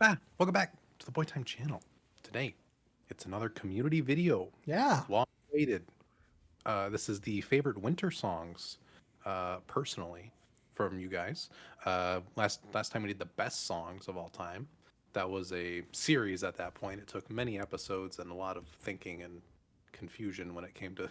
Welcome back to the Boy Time channel. Today, it's another community video. Yeah. Long awaited. This is the favorite winter songs, personally, from you guys. Last time we did the best songs of all time. That was a series at that point. It took many episodes and a lot of thinking and confusion when it came to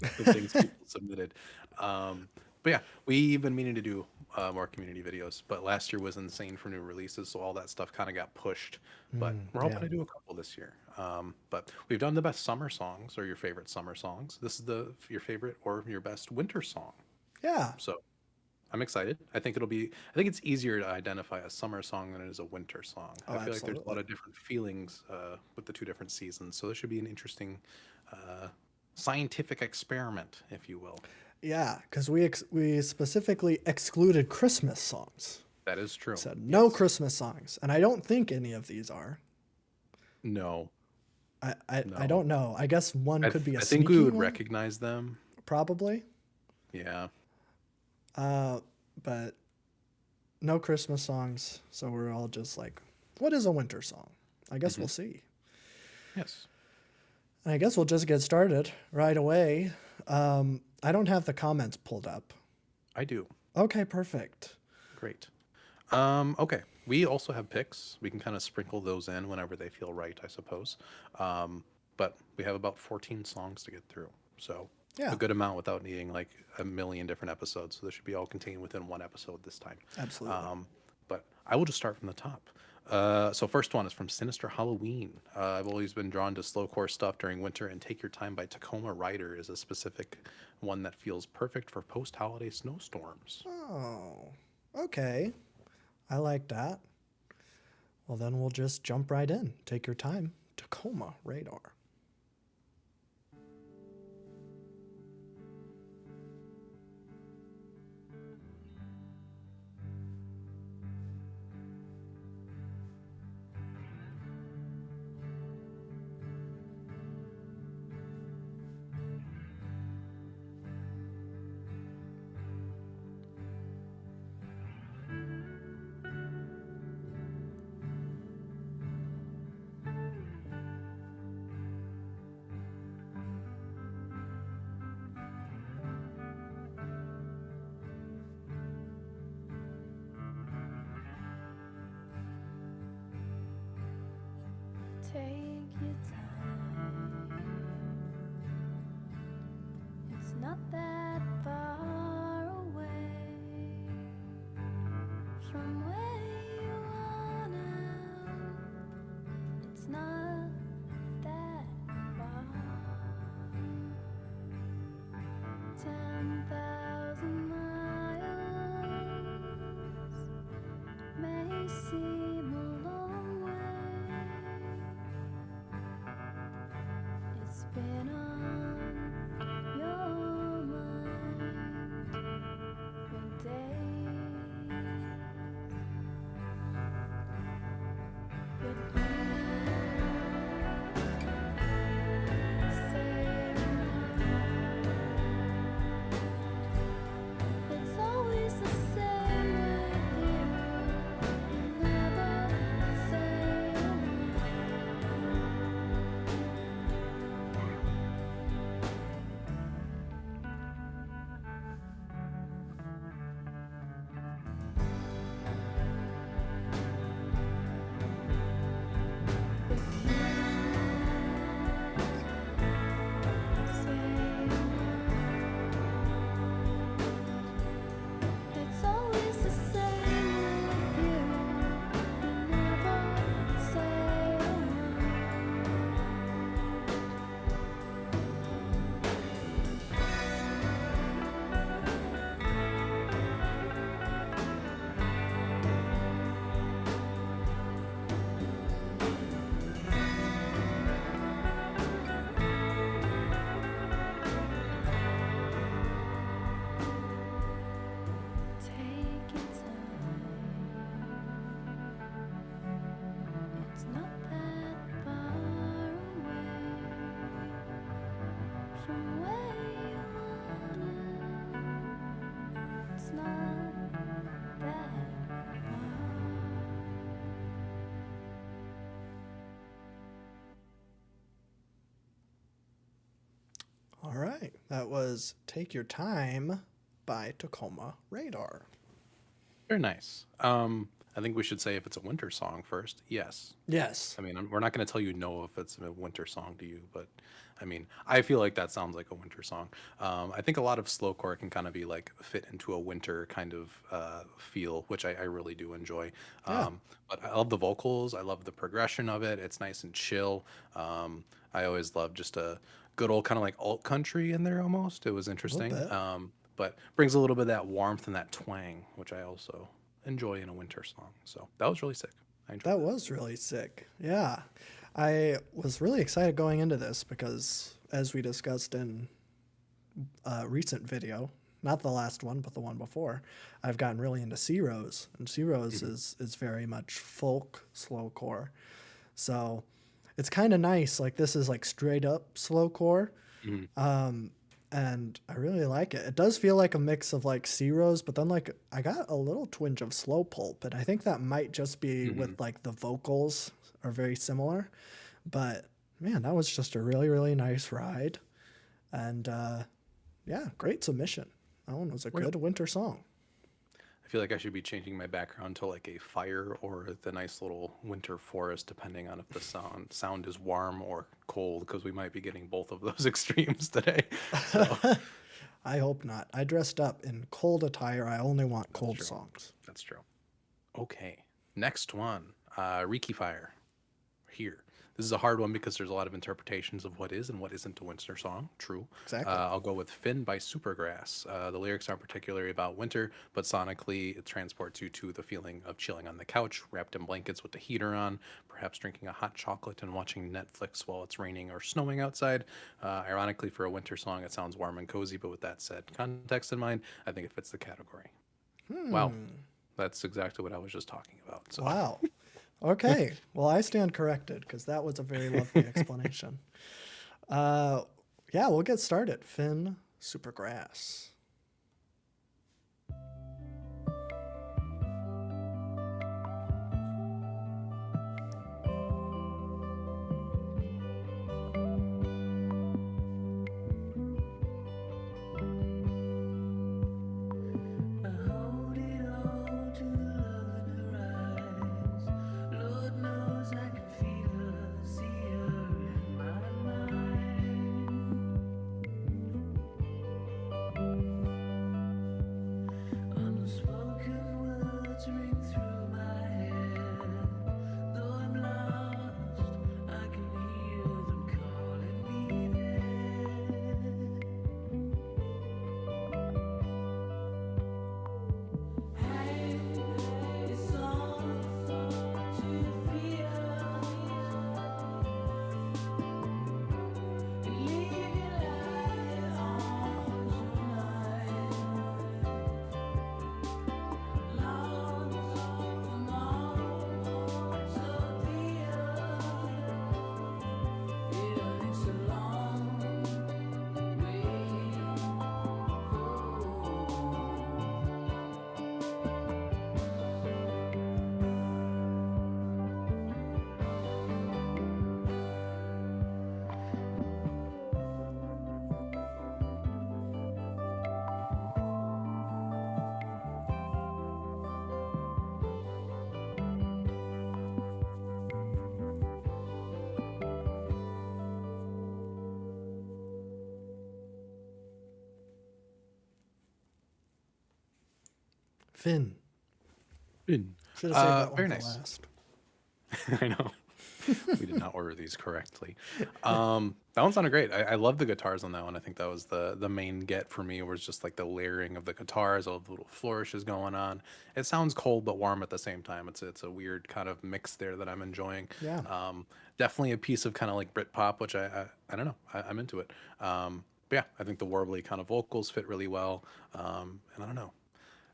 the things people submitted. Um, but yeah, we've been meaning to do more community videos, but last year was insane for new releases, so all that stuff kind of got pushed. But we're hoping Yeah. to do a couple this year. But we've done the best summer songs or your favorite summer songs. This is the your favorite or your best winter song. Yeah. So I'm excited. I think it'll be. I think it's easier to identify a summer song than it is a winter song. Oh, I feel like there's a lot absolutely. of different feelings with the two different seasons, so this should be an interesting uh, scientific experiment, if you will. Yeah, because we specifically excluded Christmas songs. That is true. Said no Yes. Christmas songs, and I don't think any of these are. No. I No. don't know. I guess one could be a I think we sneaky would one, recognize them. probably. Yeah. Uh, but no Christmas songs, so we're all just like, what is a winter song? I guess Hmm. we'll see. Yes. And I guess we'll just get started right away. I don't have the comments pulled up. I do. Okay, perfect. Great. Okay. We also have picks. We can kind of sprinkle those in whenever they feel right, I suppose. But we have about 14 songs to get through. So a Yeah, good amount without needing like a million different episodes. So this should be all contained within one episode this time. absolutely. Um, but I will just start from the top. So first one is from Sinister Halloween. I've always been drawn to slowcore stuff during winter, and Take Your Time by Tacoma Rider is a specific one that feels perfect for post-holiday snowstorms. Oh, okay. I like that. Well, then we'll just jump right in. Take your time. Tacoma radar. Take your time. It's not that far away from where you are now. It's not that far. 10,000 miles may seem a long way, right. That was Take Your Time by Tacoma Radar. Very nice. I think we should say if it's a winter song first. Yes. Yes. I mean, we're not going to tell you no if it's a winter song to you, but I mean, I feel like that sounds like a winter song. I think a lot of slowcore can kind of be like fit into a winter kind of feel, which I really do enjoy. Yeah. But I love the vocals. I love the progression of it. It's nice and chill. I always love just a good old kind of like alt country in there almost. It was interesting. bit. But brings a little bit of that warmth and that twang, which I also enjoy in a winter song. So that was really sick. I enjoyed That was really sick. Yeah. I was really excited going into this because, as we discussed in a recent video, not the last one, but the one before, I've gotten really into Sea Rose. And Sea Rose is very much folk slowcore. So it's kind of nice. Like, this is like straight up slowcore. And I really like it. It does feel like a mix of like Sea Rose, but then like I got a little twinge of Slow Pulp, and I think that might just be with like the vocals are very similar. But man, that was just a really, really nice ride. And yeah, great submission. That one was a good winter song. I feel like I should be changing my background to like a fire or the nice little winter forest, depending on if the sound is warm or cold, because we might be getting both of those extremes today. So I hope not. I dressed up in cold attire. I only want cold true. songs. that's true. Okay, next one, Reiki Fire. Here, this is a hard one because there's a lot of interpretations of what is and what isn't a winter song. True. Exactly. I'll go with Finn by Supergrass. The lyrics aren't particularly about winter, but sonically it transports you to the feeling of chilling on the couch, wrapped in blankets with the heater on, perhaps drinking a hot chocolate and watching Netflix while it's raining or snowing outside. Ironically, for a winter song, it sounds warm and cozy, but with that said context in mind, I think it fits the category. Wow. That's exactly what I was just talking about. So. Wow. Okay. Well, I stand corrected because that was a very lovely explanation. Yeah, we'll get started. Finn Supergrass. I hold it all to the love in her eyes. Lord knows I can feel her, see her in my mind. Unspoken words ring through my head. Though I'm lost, I can hear them calling me there. It's on to feel. Leave your light on tonight. Long so dear. Yeah, it's a long way home. Finn. Finn. Should have saved that one very for nice. last. I know. We did not order these correctly. That one sounded great. I love the guitars on that one. I think that was the main get for me, was just like the layering of the guitars, all the little flourishes going on. It sounds cold but warm at the same time. It's a weird kind of mix there that I'm enjoying. Yeah. Definitely a piece of kind of like Britpop, which I don't know. I'm into it. But yeah, I think the warbly kind of vocals fit really well. And I don't know.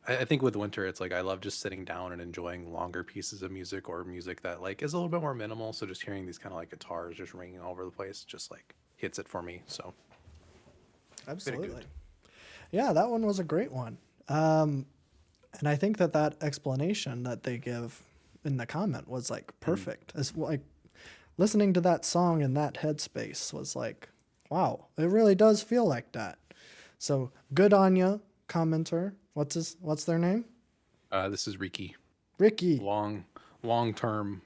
I think with winter, it's like I love just sitting down and enjoying longer pieces of music, or music that like is a little bit more minimal. So just hearing these kind of like guitars just ringing all over the place just like hits it for me. So Absolutely. Yeah, that one was a great one. And I think that explanation that they give in the comment was like perfect. It's like listening to that song in that headspace was like Wow, it really does feel like that. So good on ya, commenter. What's their name? This is Riki, Ricky. long long term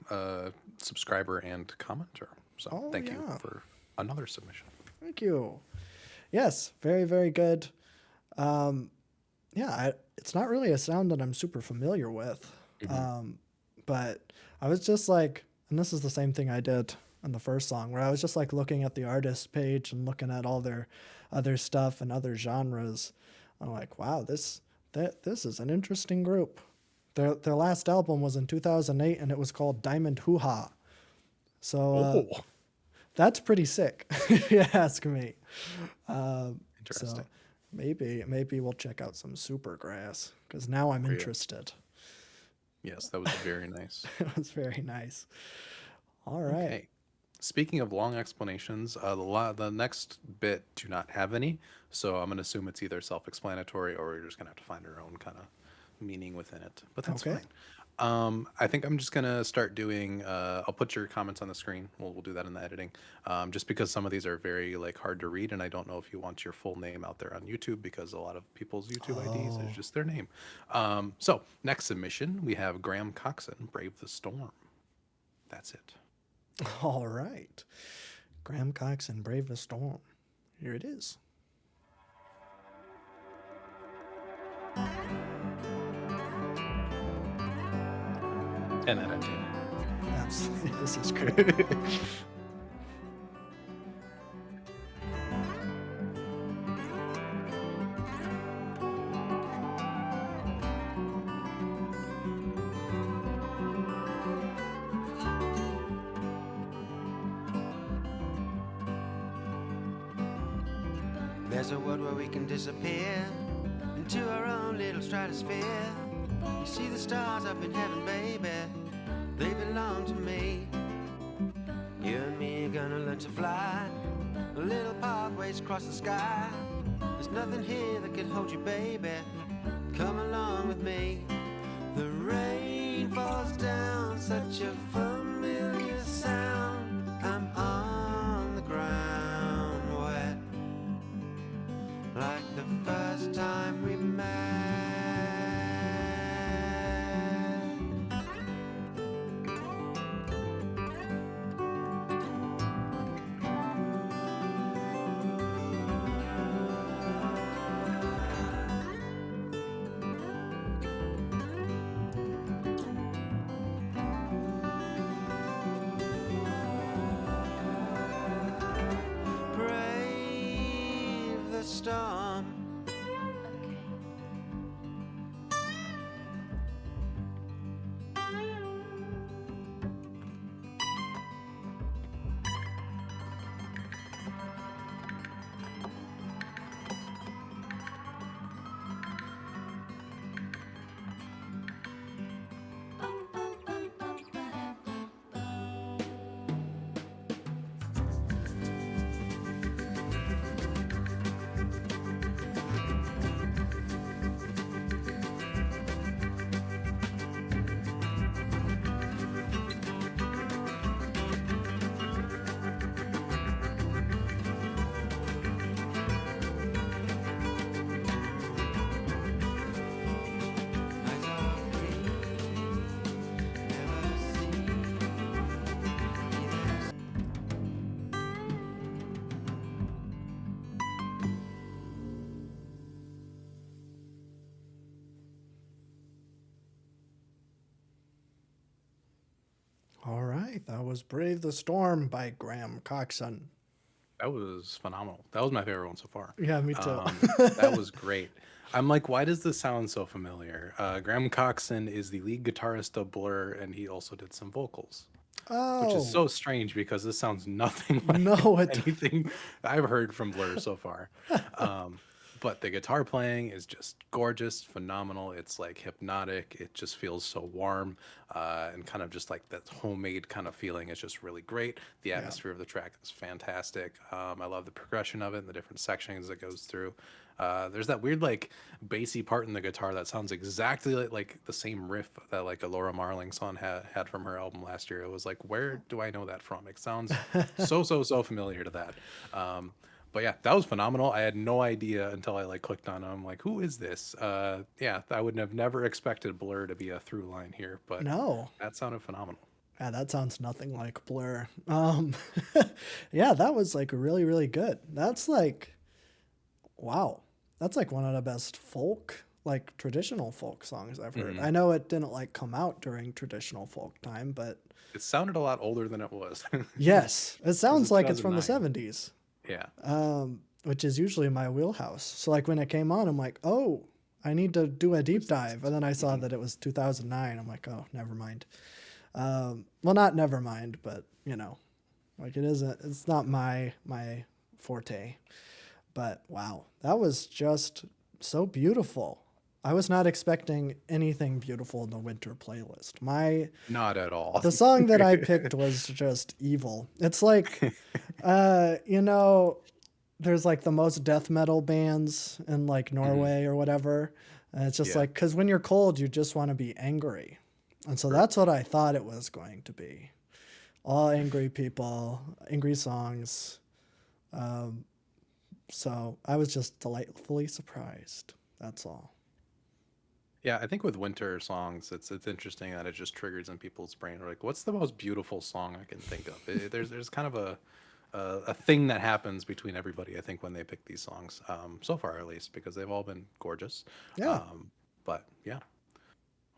subscriber and commenter. So Oh thank you yeah. for another submission. Thank you. Yes, very, very good. Um, yeah, it's not really a sound that I'm super familiar with. Mhm. But I was just like, and this is the same thing I did in the first song, where I was just like looking at the artist page and looking at all their other stuff and other genres. I'm like, wow, this is an interesting group. Their last album was in 2008 and it was called Diamond Hoo Ha. So Oh, that's pretty sick, if you ask me. interesting. So maybe we'll check out some Supergrass because now I'm Oh, yeah. interested. Yes, that was very nice. It was very nice. All right. Okay. Speaking of long explanations, the next bit do not have any, so I'm gonna assume it's either self-explanatory or we're just gonna have to find our own kind of meaning within it. But that's Okay. fine. I think I'm just gonna start doing. I'll put your comments on the screen. We'll do that in the editing. Just because some of these are very like hard to read, and I don't know if you want your full name out there on YouTube because a lot of people's YouTube IDs is Oh, just their name. So next submission we have Graham Coxon, Brave the Storm. That's it. all right. Graham Cox and Brave the Storm. Here it is. 10 out of 10. Absolutely. This is great. There's a world where we can disappear into our own little stratosphere. You see the stars up in heaven, baby, they belong to me. You and me are gonna learn to fly, little pathways across the sky. There's nothing here that can hold you, baby, come along with me. The rain falls down, such a familiar sound. I'm on the ground, wet like the first time we met. Brave the storm. Okay. Eyes are free, never see either. All right. That was Brave the Storm by Graham Coxon. That was phenomenal. That was my favorite one so far. Yeah, me too. That was great. I'm like, why does this sound so familiar? Graham Coxon is the lead guitarist of Blur, and he also did some vocals, which is Oh, so strange because this sounds nothing like no, it anything I've heard from Blur so far. Um, but the guitar playing is just gorgeous, phenomenal. It's like hypnotic. It just feels so warm, and kind of just like that homemade kind of feeling is just really great. The atmosphere of the track is fantastic. I love the progression of it and the different sections it goes through. There's that weird like bassy part in the guitar that sounds exactly like the same riff that like a Laura Marling song had from her album last year. It was like, where do I know that from? It sounds so familiar to that. But yeah, that was phenomenal. I had no idea until I like clicked on it. I'm like, who is this? Yeah, I would have never expected Blur to be a through line here, but No. that sounded phenomenal. Yeah, that sounds nothing like Blur. Yeah, that was like really, really good. That's like, wow. That's like one of the best folk, like traditional folk songs I've heard. I know it didn't like come out during traditional folk time, but It sounded a lot older than it was. yes, it sounds it's like it's from the 2009. 70s, Yeah. which is usually my wheelhouse. So like when it came on, I'm like, oh, I need to do a deep dive. And then I saw that it was 2009. I'm like, oh, never mind. Well, not never mind, but you know, like it's not my forte. But wow, that was just so beautiful. I was not expecting anything beautiful in the winter playlist. Not at all. The song that I picked was just evil. It's like, you know, there's like the most death metal bands in like Norway or whatever. And it's just Yeah. like, because when you're cold, you just want to be angry. And so that's what I thought it was going to be. All angry people, angry songs. So I was just delightfully surprised. That's all. Yeah, I think with winter songs, it's interesting that it just triggers in people's brain. Like, what's the most beautiful song I can think of? There's kind of a thing that happens between everybody. I think when they pick these songs, so far at least, because they've all been gorgeous. Yeah. But yeah.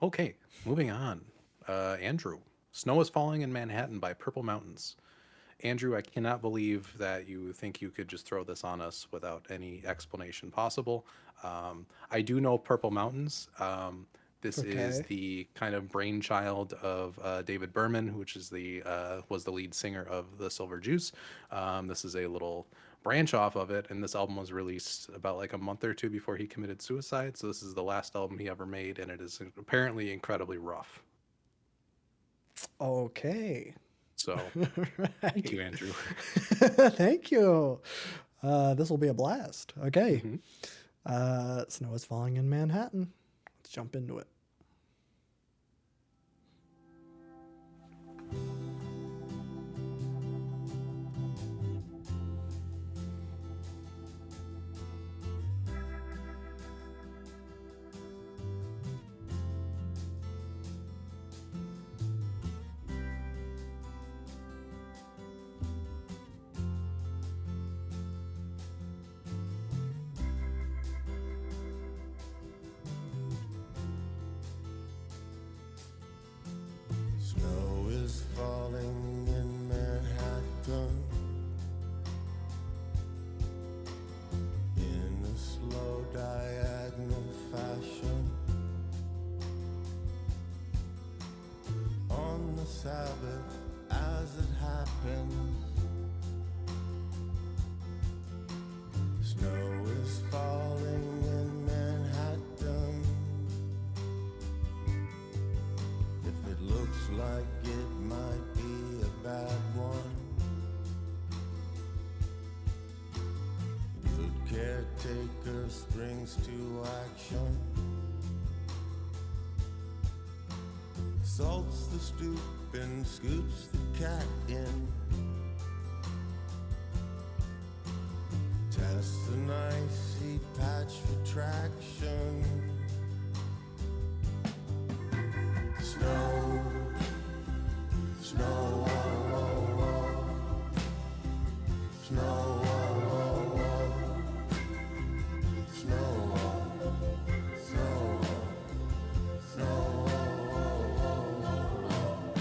Okay, moving on. Andrew, "Snow is Falling in Manhattan" by Purple Mountains. Andrew, I cannot believe that you think you could just throw this on us without any explanation possible. I do know Purple Mountains. This is Okay. the kind of brainchild of David Berman, which is was the lead singer of the Silver Juice. This is a little branch off of it, and this album was released about like a month or two before he committed suicide. So this is the last album he ever made, and it is apparently incredibly rough. Okay. So thank you, Andrew. Thank you. This will be a blast. Okay. Snow is Falling in Manhattan. Let's jump into it. Snow is falling in Manhattan in a slow diagonal fashion. On the Sabbath, as it happens, snow is falling in Manhattan. If it looks like it might be a bad one, good caretaker springs to action, salts the stoop and scoops the cat in, tests an icy patch for traction. Snow, snow, oh, oh, oh. Snow, oh, oh, oh. Snow, oh, snow, oh, snow, oh, oh, oh, oh.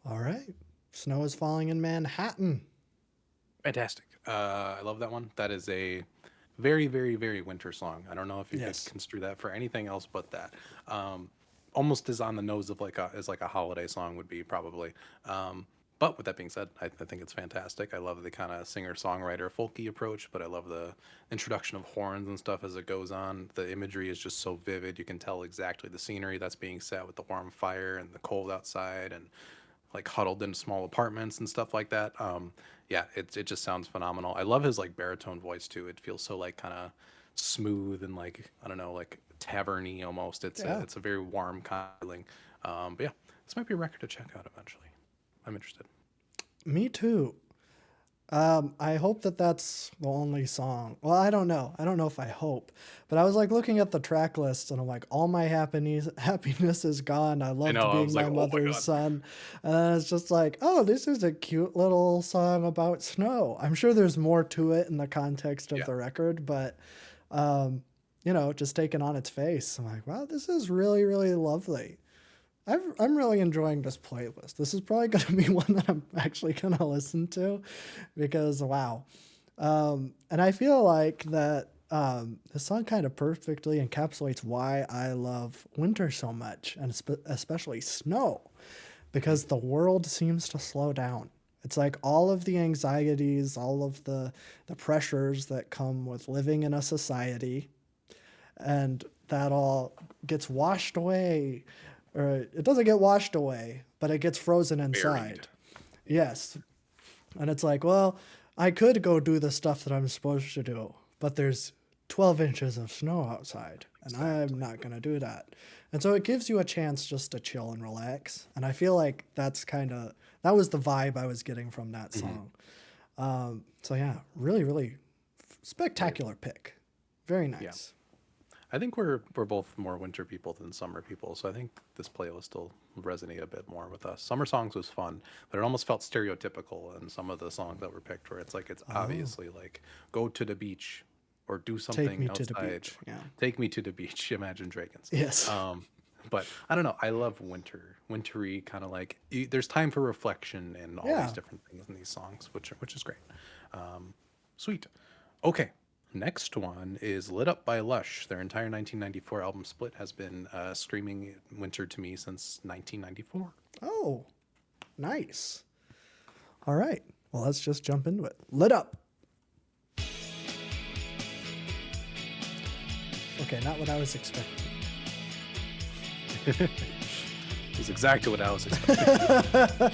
All right. Snow is falling in Manhattan. Fantastic. I love that one. That is a very, very, very winter song. I don't know if you Yes. could construe that for anything else but that. Almost as on the nose of like a holiday song would be probably. But with that being said, I think it's fantastic. I love the kind of singer songwriter folky approach, but I love the introduction of horns and stuff as it goes on. The imagery is just so vivid. You can tell exactly the scenery that's being set with the warm fire and the cold outside and like huddled in small apartments and stuff like that. Yeah, it just sounds phenomenal. I love his like baritone voice too. It feels so like kind of smooth and like I don't know, like taverny almost. Yeah. It's a very warm kind of feeling. But yeah, this might be a record to check out eventually. I'm interested. Me too. I hope that that's the only song. Well, I don't know. I don't know if I hope, but I was like looking at the track list and I'm like, all my happiness is gone. I loved know, I being was my like, oh my mother's God. son. And then it's just like, oh, this is a cute little song about snow. I'm sure there's more to it in the context of Yeah. the record, but just taken on its face. I'm like, wow, this is really, really lovely. I'm really enjoying this playlist. This is probably going to be one that I'm actually going to listen to because, wow. And I feel like that this song kind of perfectly encapsulates why I love winter so much, and especially snow, because the world seems to slow down. It's like all of the anxieties, all of the pressures that come with living in a society, and that all gets washed away, or it doesn't get washed away, but it gets frozen inside. Buried. Yes. And it's like, well, I could go do the stuff that I'm supposed to do, but there's 12 inches of snow outside, and I'm not going to do that. And so it gives you a chance just to chill and relax. And I feel like that was the vibe I was getting from that song. So yeah, really, really spectacular pick. Very nice. I think we're both more winter people than summer people, so I think this playlist will resonate a bit more with us. Summer songs was fun, but it almost felt stereotypical in some of the songs that were picked, where it's like it's obviously like go to the beach or do something me outside. to the beach. Yeah. Take me to the beach. Imagine Dragons. Yes. But I don't know. I love wintry kind of like there's time for reflection and all Yeah. these different things in these songs, which is great. Sweet. Okay. Next one is Lit Up by Lush. Their entire 1994 album Split has been screaming winter to me since 1994. Oh, nice. All right. Well, let's just jump into it. Lit Up. Okay, not what I was expecting. It's exactly what I was expecting.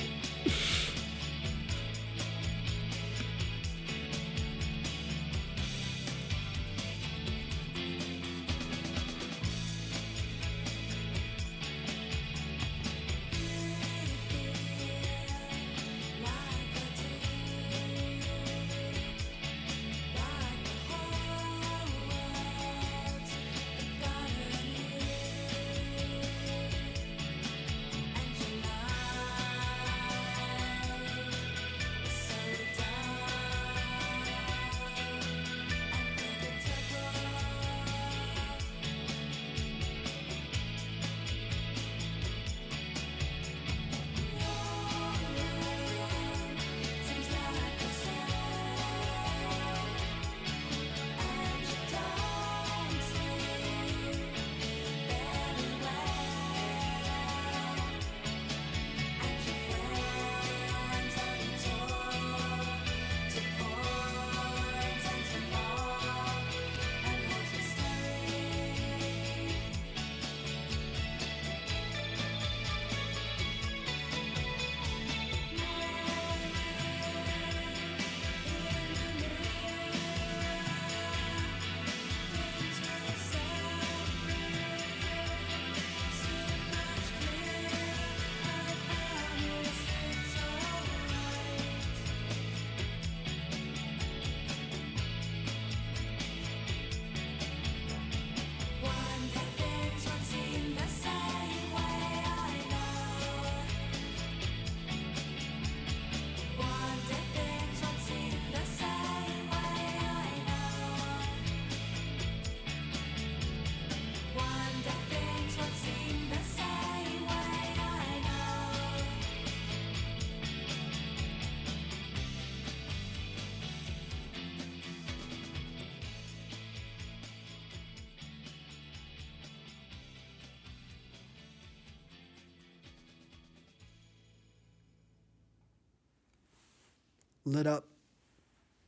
Lit up.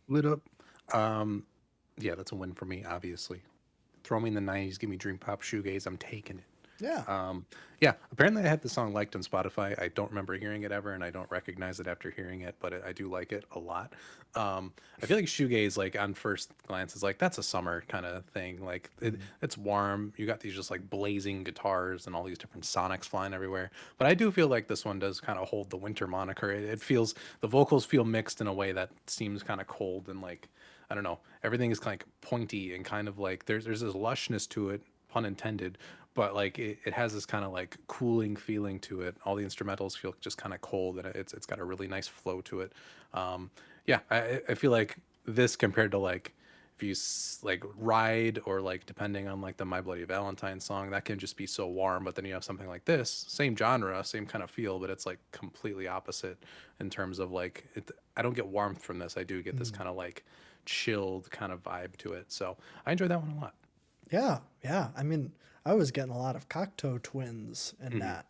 Lit up. Um, yeah, that's a win for me, obviously. Throw me in the 90s, give me dream pop shoegaze, I'm taking it. Yeah. Yeah, apparently I had the song liked on Spotify. I don't remember hearing it ever, and I don't recognize it after hearing it, but I do like it a lot. I feel like shoegaze, like on first glance, is like that's a summer kind of thing. Like it's warm. You got these just like blazing guitars and all these different sonics flying everywhere. But I do feel like this one does kind of hold the winter moniker. It feels the vocals feel mixed in a way that seems kind of cold and like I don't know. Everything is kind of pointy and kind of like there's this lushness to it, pun intended, but like it has this kind of like cooling feeling to it. All the instrumentals feel just kind of cold, and it's got a really nice flow to it. Yeah, I feel like this compared to like if you like Ride or like depending on like the My Bloody Valentine song, that can just be so warm. But then you have something like this, same genre, same kind of feel, but it's like completely opposite in terms of like it. I don't get warmth from this. I do get this kind of like chilled kind of vibe to it. So I enjoyed that one a lot. Yeah, yeah. I mean, I was getting a lot of Cocteau Twins in that,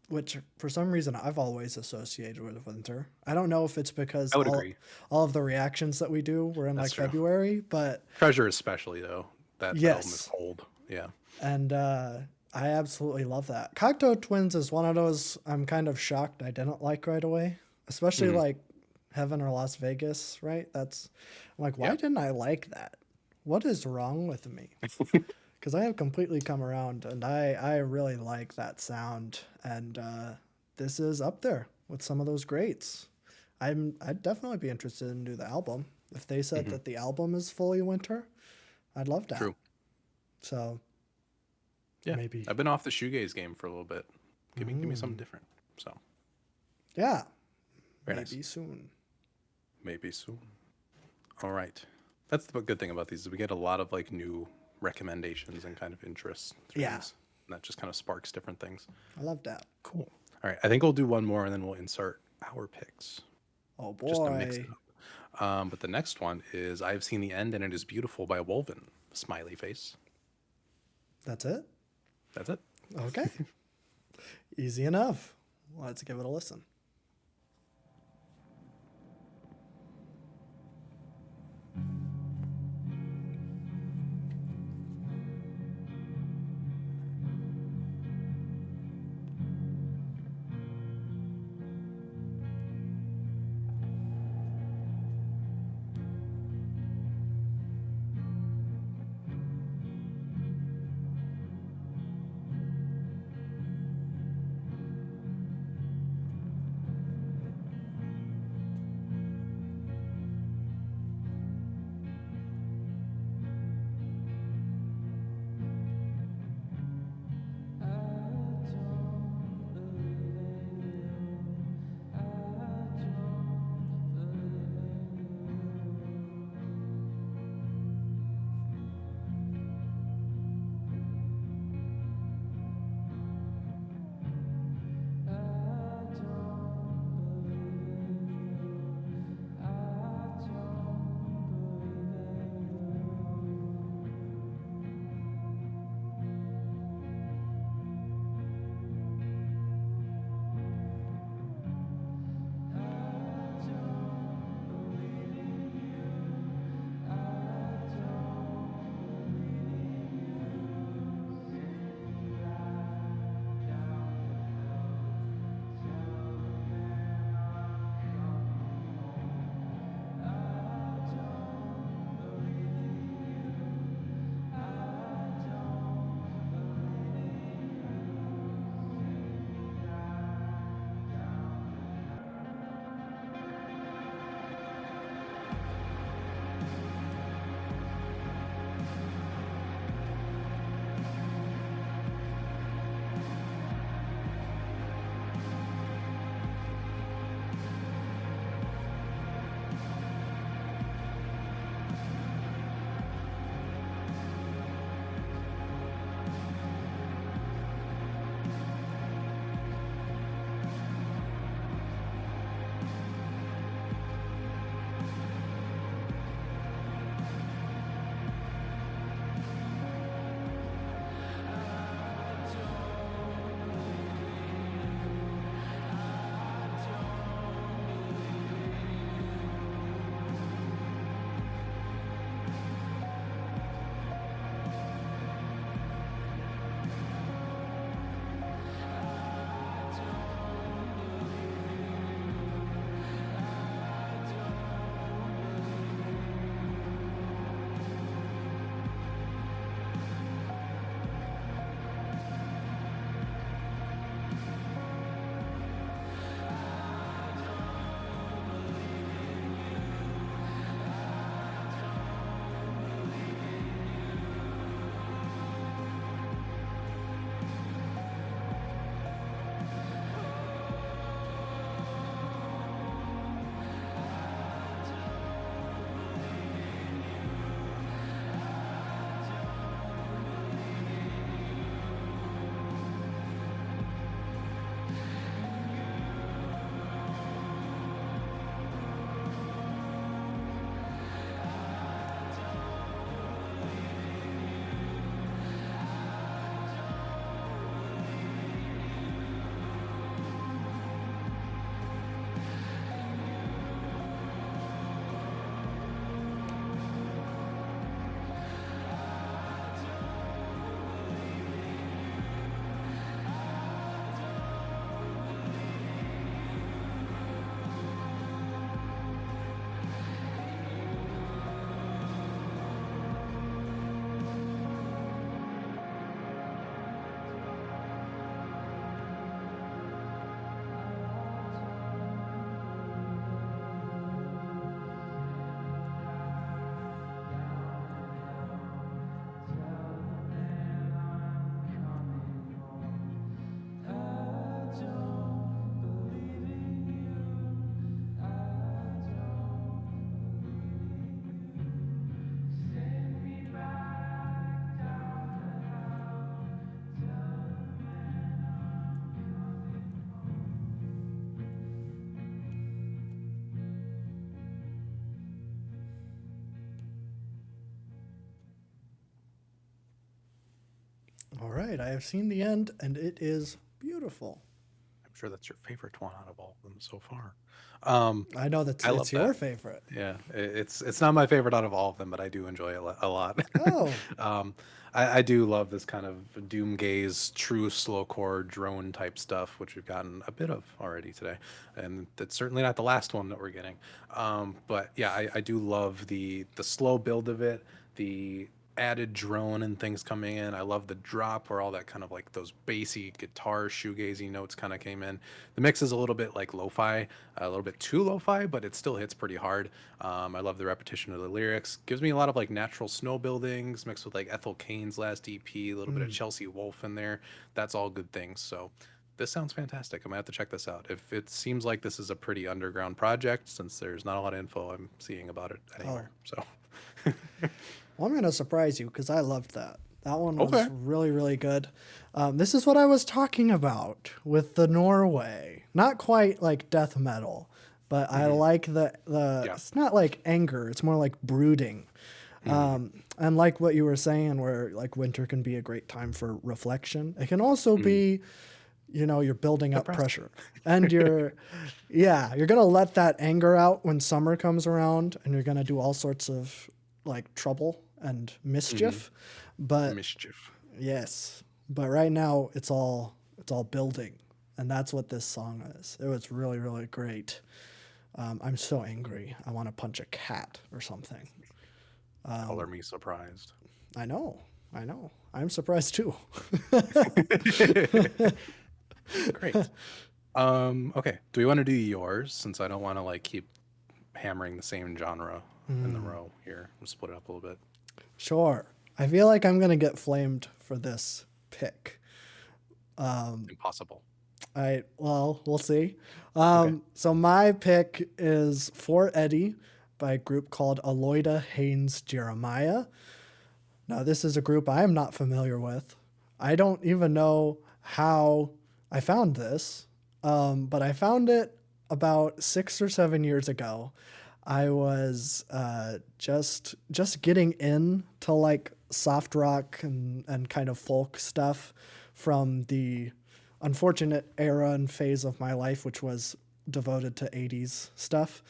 which for some reason I've always associated with winter. I don't know if it's because I would agree. all of the reactions that we do were in That's like true. February, but Treasure especially though. That album is yes, cold. Yeah. and I absolutely love that. Cocteau Twins is one of those I'm kind of shocked I didn't like right away, especially like Heaven or Las Vegas, right? That's I'm like, why Yeah. didn't I like that? What is wrong with me? Because I have completely come around and I really like that sound. And this is up there with some of those greats. I'd definitely be interested in do the album. If they said that the album is fully winter, I'd love that. True. So Yeah. maybe, I've been off the shoegaze game for a little bit. Give me something different. So yeah, very maybe nice. soon. Maybe soon. All right. That's the good thing about these is we get a lot of like new recommendations and kind of interests through Yeah. these. And that just kind of sparks different things. I love that. Cool. All right. I think we'll do one more and then we'll insert our picks Oh just to mix boy. it up. But the next one is I've Seen the End and It Is Beautiful by Wolven. Smiley face. That's it? That's it. Okay. Easy enough. Let's give it a listen. right. I have seen the end, and it is beautiful. I'm sure that's your favorite one out of all of them so far. I know that I love it's your that. favorite. Yeah, it's not my favorite out of all of them, but I do enjoy it a lot. Oh, um, I do love this kind of doom gaze, true slowcore drone type stuff, which we've gotten a bit of already today, and that's certainly not the last one that we're getting. But yeah, I do love the slow build of it, the added drone and things coming in. I love the drop where all that kind of like those bassy guitar shoegazy notes kind of came in. The mix is a little bit like lo-fi, a little bit too lo-fi, but it still hits pretty hard. I love the repetition of the lyrics. Gives me a lot of like natural snow buildings mixed with like Ethel Cain's last EP, a little bit of Chelsea Wolfe in there. That's all good things. So this sounds fantastic. I'm gonna have to check this out. If it seems like this is a pretty underground project, since there's not a lot of info I'm seeing about it anywhere. So well, I'm going to surprise you because I loved that. That one was Okay. really, really good. This is what I was talking about with the Norway. Not quite like death metal, but I like the Yeah. it's not like anger, it's more like brooding. And like what you were saying, where like winter can be a great time for reflection. It can also be, you know, you're building up pressure and you're you're going to let that anger out when summer comes around, and you're going to do all sorts of like trouble and mischief. But Mischief. yes, but right now it's all building, and that's what this song is. It was really, really great. I'm so angry. I want to punch a cat or something. Color me surprised. I know. I'm surprised too. Great. Okay. Do we want to do yours, since I don't want to like keep hammering the same genre in the row here? We'll split it up a little bit. Sure. I feel like I'm gonna get flamed for this pick. Impossible. Well, we'll see. Okay. So my pick is For Eddie by a group called Aloyda Haynes Jeremiah. Now, this is a group I am not familiar with. I don't even know how I found this, but I found it about 6 or 7 years ago. I was just getting into like soft rock and kind of folk stuff from the unfortunate era and phase of my life, which was devoted to 80s stuff.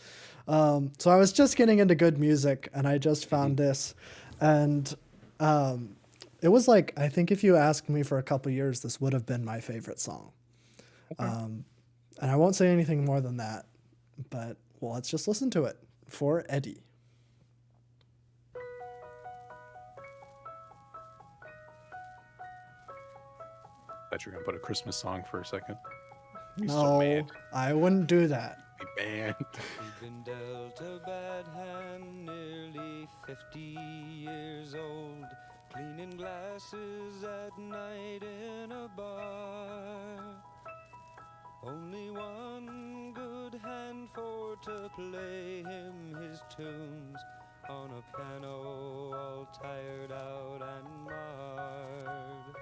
So I was just getting into good music, and I just found this, and it was like, I think if you asked me for a couple years, this would have been my favorite song. And I won't say anything more than that, but well, let's just listen to it. For Eddie. Thought you were gonna put a Christmas song for a second. No, mad. I wouldn't do that. Be banned. He'd been dealt a bad hand, nearly 50 years old, cleaning glasses at night in a bar. Only one good hand for to play him his tunes on a piano all tired out and marred.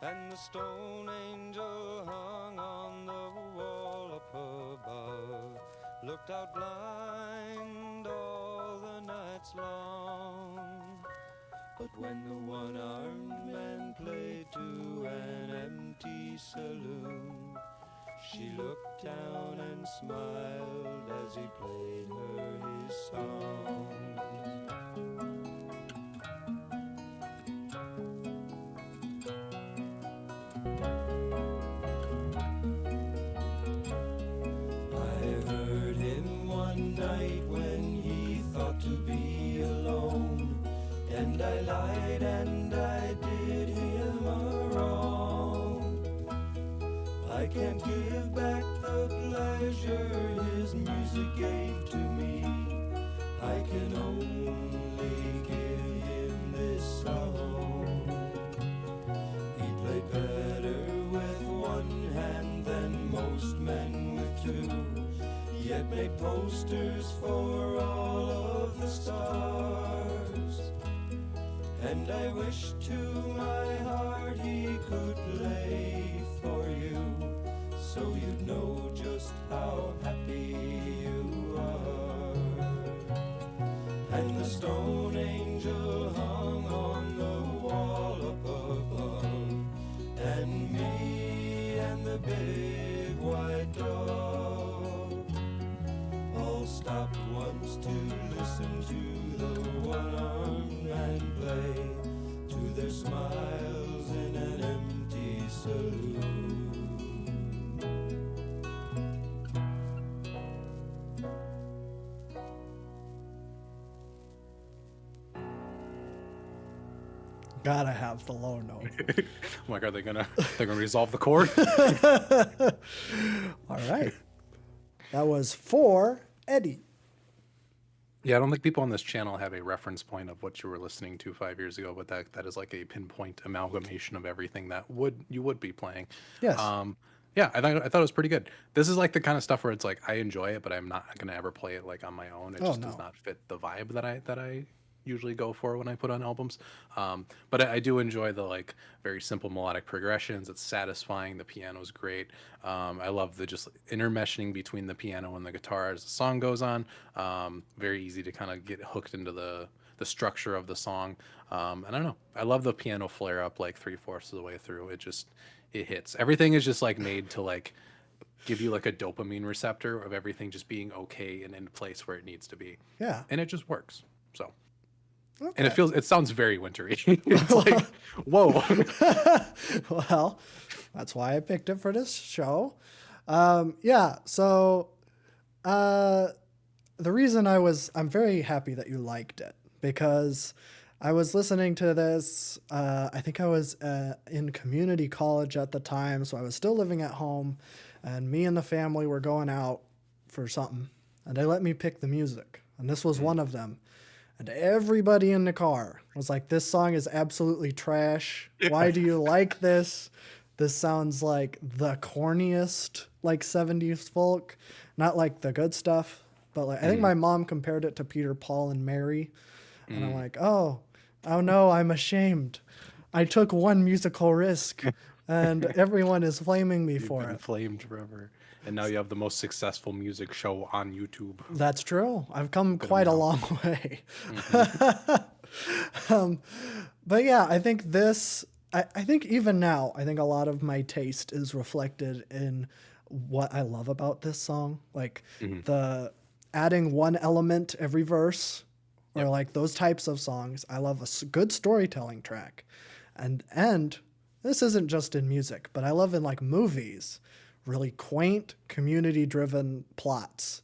And the stone angel hung on the wall up above, looked out blind all the nights long. But when the one-armed man played to an empty saloon, she looked down and smiled as he played her his songs. I heard him one night when he thought to be alone, and I lied and I did him a wrong. I can't give back the pleasure his music gave to me. I can only give him this song. He played better with one hand than most men with two, yet made posters for all of the stars. And I wish to my heart he could play for you, so you'd know just how happy you are. And the stone angel hung on the wall up above, a big white dog. All stopped once to listen to the one-armed man play, to their smiles in an empty saloon. Gotta have the low note. I'm like, are they they're gonna resolve the chord? All right. That was for Eddie. Yeah, I don't think people on this channel have a reference point of what you were listening to 5 years ago, but that is like a pinpoint amalgamation of everything that you would be playing. Yes. Yeah, I thought it was pretty good. This is like the kind of stuff where it's like I enjoy it, but I'm not gonna ever play it like on my own. It Oh, just does no. not fit the vibe that I usually go for when I put on albums. But I do enjoy the like very simple melodic progressions. It's satisfying. The piano's great. I love the just intermeshing between the piano and the guitar as the song goes on. Very easy to kind of get hooked into the structure of the song. And I don't know. I love the piano flare up like 3/4 of the way through. It hits. Everything is just like made to like give you like a dopamine receptor of everything just being okay and in place where it needs to be. Yeah. And it just works. So Okay. and it sounds very wintry. It's like, whoa. Well, that's why I picked it for this show. Yeah. So, the reason I'm very happy that you liked it because I was listening to this. I think I was in community college at the time, so I was still living at home, and me and the family were going out for something, and they let me pick the music, and this was one of them. And everybody in the car was like, this song is absolutely trash. Why do you like this? This sounds like the corniest, like 70s folk. Not like the good stuff, but like I think my mom compared it to Peter, Paul, and Mary. And I'm like, oh no, I'm ashamed. I took one musical risk and everyone is flaming me You've for been it. flamed forever. And now you have the most successful music show on YouTube. That's true. I've come quite a long way. But yeah, I think I think even now, I think a lot of my taste is reflected in what I love about this song. Like the adding one element every verse or like those types of songs. I love a good storytelling track. And this isn't just in music, but I love in like movies, really quaint, community-driven plots.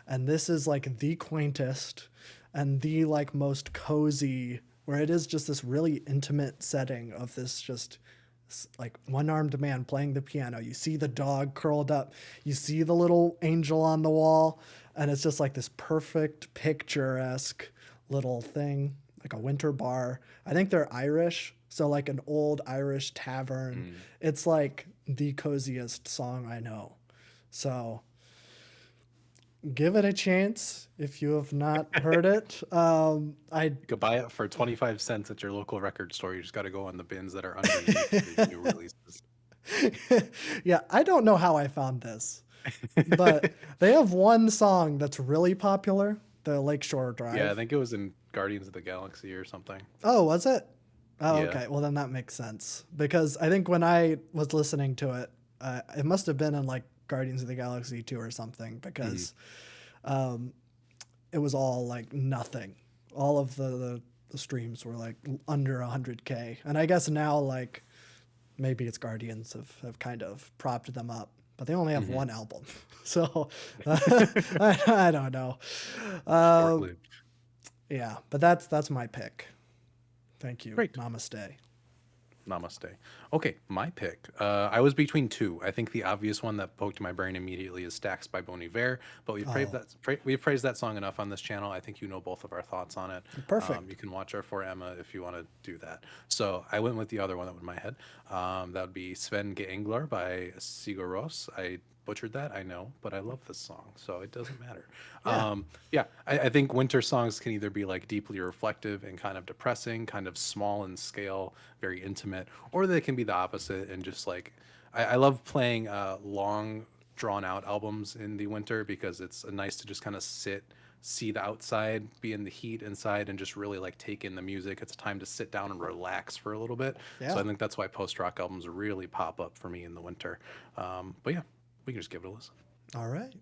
And this is like the quaintest and the like most cozy, where it is just this really intimate setting of this just like one-armed man playing the piano. You see the dog curled up. You see the little angel on the wall. And it's just like this perfect picturesque little thing, like a winter bar. I think they're Irish. So like an old Irish tavern. It's like the coziest song I know. So give it a chance if you have not heard it. You could buy it for 25 cents at your local record store. You just got to go on the bins that are underneath the new releases. Yeah, I don't know how I found this, but they have one song that's really popular, the Lakeshore Drive. Yeah, I think it was in Guardians of the Galaxy or something. Oh, was it? Oh, Yeah. okay. Well, then that makes sense because I think when I was listening to it, it must have been in like Guardians of the Galaxy 2 or something because it was all like nothing. All of the streams were like under 100K. And I guess now like maybe it's Guardians have kind of propped them up, but they only have one album. So I don't know. Short-lived. Yeah, but that's my pick. Thank you. Great. Namaste. Namaste. Okay, my pick. I was between two. I think the obvious one that poked my brain immediately is Stacks by Bon Iver, but we've praised that song enough on this channel. I think you know both of our thoughts on it. Perfect. You can watch our For Emma if you want to do that. So I went with the other one that was in my head. That would be Sven Geenglar by Sigur Rós. I butchered that, I know, but I love this song, so it doesn't matter. I think winter songs can either be like deeply reflective and kind of depressing, kind of small in scale, very intimate, or they can be the opposite and just like I love playing long drawn out albums in the winter because it's nice to just kind of sit see the outside, be in the heat inside, and just really like take in the music. It's a time to sit down and relax for a little bit. So Yeah. I think that's why post rock albums really pop up for me in the winter. But yeah, we can just give it a listen. All right.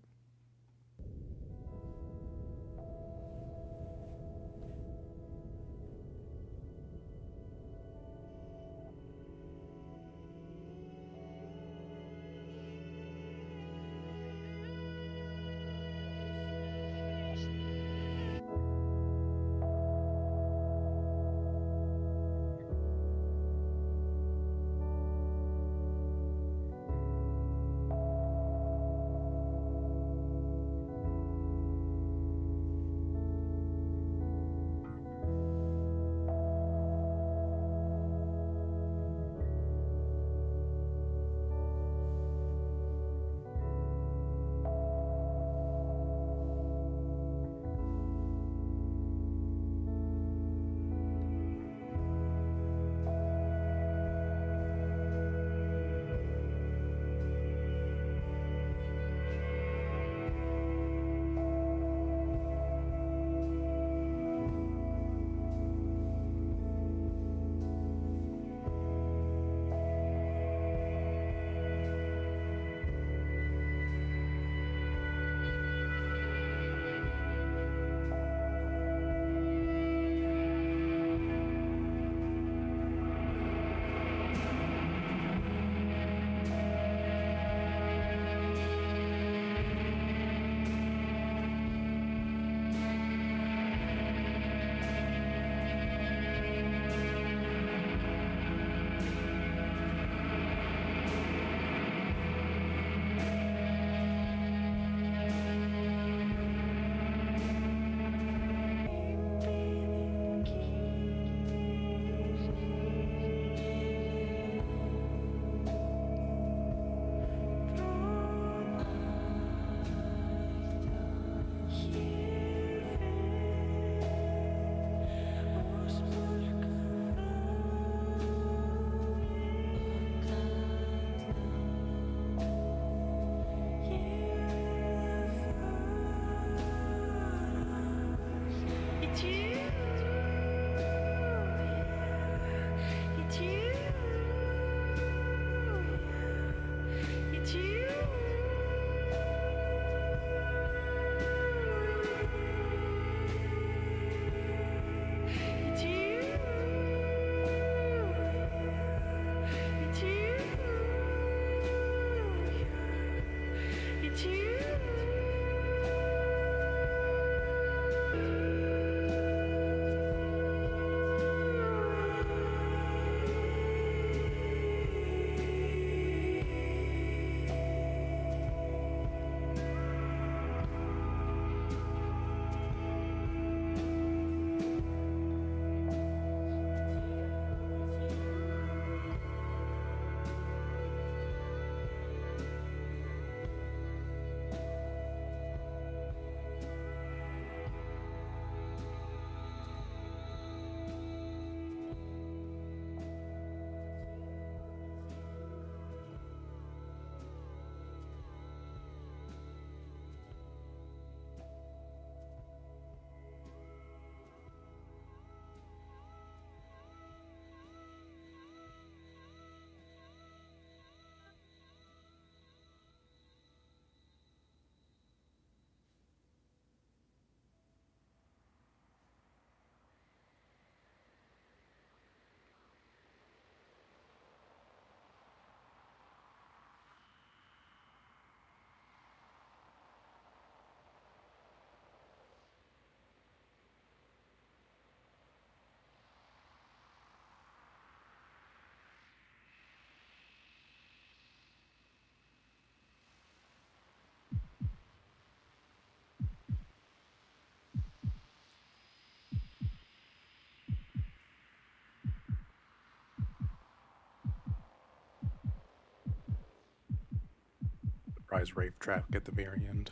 Surprise rave track at the very end.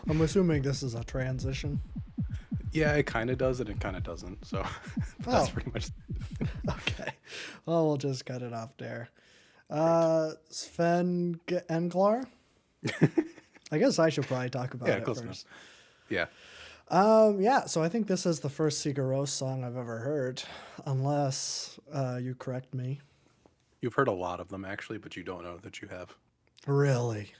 I'm assuming this is a transition. Yeah, it kind of does and it kind of doesn't. So that's Oh. pretty much. Okay. Well, we'll just cut it off there. Sven Englar? I guess I should probably talk about Yeah, it close first. enough. Yeah. Yeah, so I think this is the first Sigur Rós song I've ever heard, unless you correct me. You've heard a lot of them actually, but you don't know that you have. Really?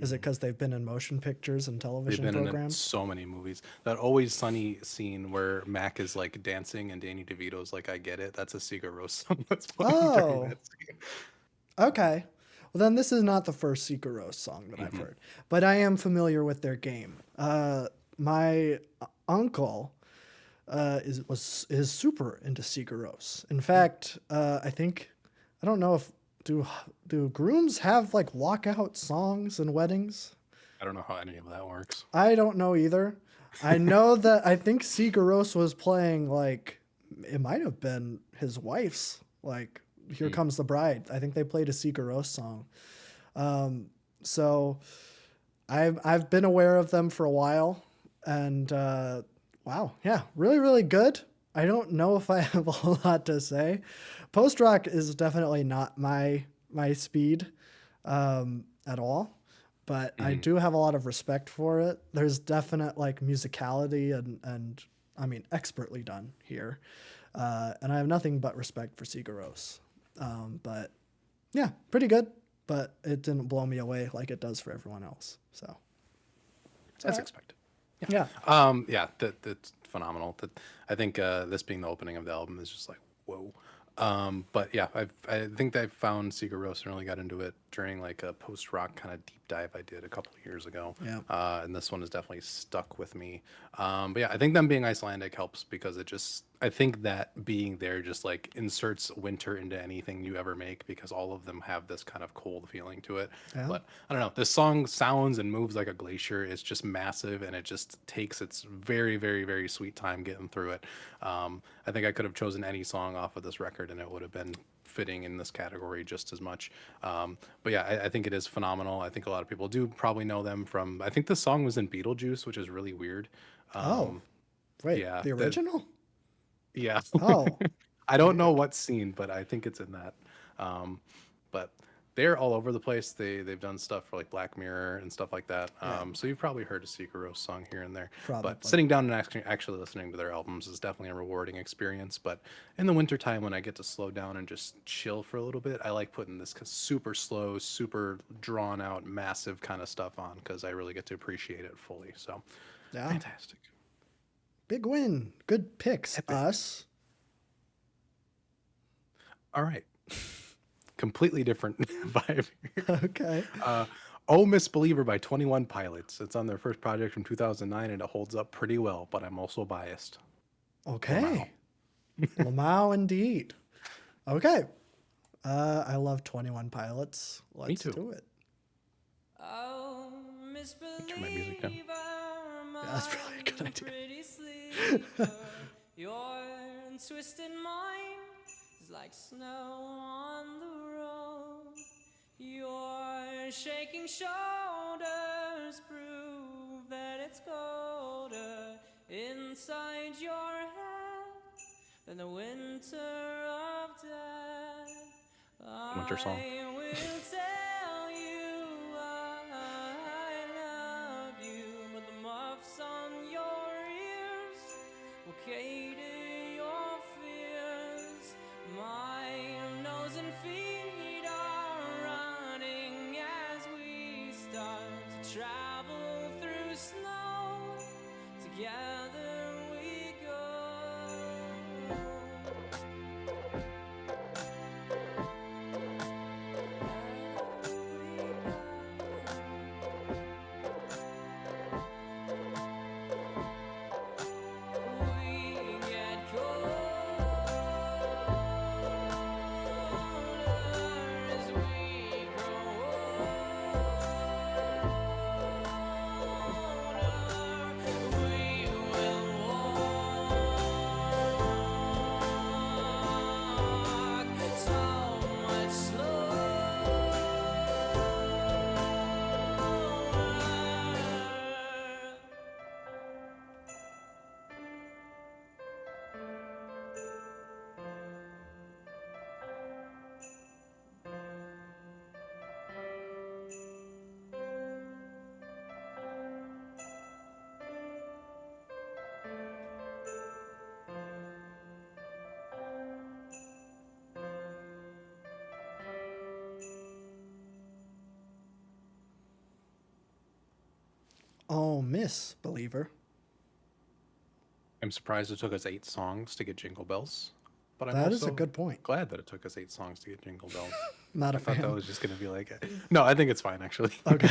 Is it because they've been in motion pictures and They've television been in programs? so many movies. That Always Sunny scene where Mac is like dancing and Danny DeVito's like, "I get it." That's a Sigur Rós song that's playing during Oh, that scene. okay. Well, then this is not the first Sigur Rós song that I've heard, but I am familiar with their game. My uncle is super into Sigur Rós. In fact, I don't know if do grooms have like walkout songs in weddings? I don't know how any of that works. I don't know either. I know that I think Sigur Rós was playing like it might have been his wife's like Here Comes the Bride. I think they played a Sigur Rós song. So I've been aware of them for a while, and wow, yeah, really really good. I don't know if I have a whole lot to say. Post rock is definitely not my speed at all, but I do have a lot of respect for it. There's definite like musicality and I mean expertly done here, and I have nothing but respect for Sigur Rós. But yeah, pretty good. But it didn't blow me away like it does for everyone else. So That's expected. yeah, That's phenomenal. That I think this being the opening of the album is just like whoa. But yeah, I think I found Sigur Rós and really got into it during like a post rock kind of deep dive I did a couple of years ago. Yeah. And this one has definitely stuck with me. But yeah, I think them being Icelandic helps because I think that being there just like inserts winter into anything you ever make because all of them have this kind of cold feeling to it. Yeah. But I don't know, this song sounds and moves like a glacier. It's just massive and it just takes its very, very, very sweet time getting through it. I think I could have chosen any song off of this record and it would have been fitting in this category just as much. But yeah, I think it is phenomenal. I think a lot of people do probably know them from, I think the song was in Beetlejuice, which is really weird. wait, yeah, the original? Yeah. Oh, I don't know what scene, but I think it's in that. But they're all over the place. They've done stuff for like Black Mirror and stuff like that. So you've probably heard a Sigur Rós song here and there. Probably. But sitting down and actually listening to their albums is definitely a rewarding experience. But in the wintertime when I get to slow down and just chill for a little bit, I like putting this super slow, super drawn out, massive kind of stuff on because I really get to appreciate it fully. So yeah. fantastic. Big win. Good picks, us. All right. Completely different vibe here. Okay. Oh Misbeliever by 21 Pilots. It's on their first project from 2009 and it holds up pretty well, but I'm also biased. Okay. Lamau indeed. Okay. I love 21 Pilots. Let's too. do it. Oh, Turn my music down. Yeah, that's probably a good idea. Your twisted mind is like snow on the road. Your shaking shoulders prove that it's colder inside your head than the winter of death. Winter song. I will tell you I love you, but the muffs on your ears will cater your fears. My nose and feet are running as we start to travel through snow. Together we go. miss, believer. I'm surprised it took us 8 songs to get Jingle Bells, but I'm That is a also good point. glad that it took us 8 songs to get Jingle Bells. Not a I thought that fan. was just going to be no, I think it's fine actually. Okay.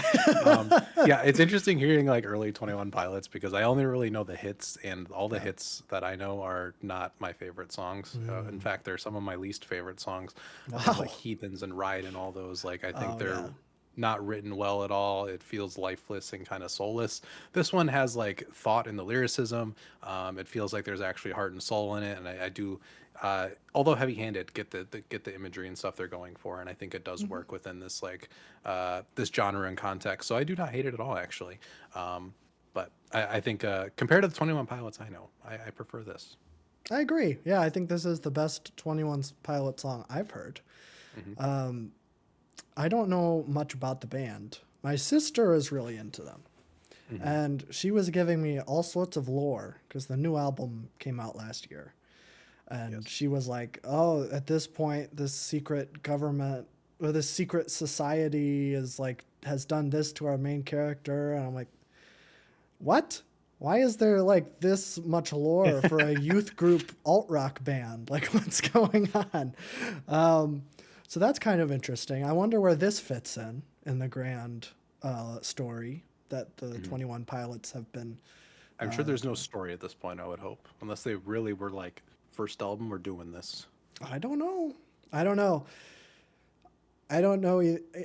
Yeah, it's interesting hearing like early 21 Pilots because I only really know the hits, and all the hits that I know are not my favorite songs. In fact, they're some of my least favorite songs. Wow. Like Heathens and Ride and all those. Like I think Oh, they're yeah. not written well at all. It feels lifeless and kind of soulless. This one has like thought in the lyricism. It feels like there's actually heart and soul in it, and I do. Although heavy-handed, get the imagery and stuff they're going for, and I think it does work within this this genre and context. So I do not hate it at all, actually. But I think compared to the 21 Pilots I know, I prefer this. I agree. Yeah, I think this is the best 21 Pilot song I've heard. I don't know much about the band. My sister is really into them. And she was giving me all sorts of lore because the new album came out last year. And she was like, oh, at this point, this secret government or this secret society has done this to our main character. And I'm like, what? Why is there like this much lore for a youth group alt rock band? Like, what's going on? So that's kind of interesting. I wonder where this fits in the grand story that the 21 Pilots have been. I'm sure there's no story at this point, I would hope, unless they really were like, first album we're doing this. I don't know.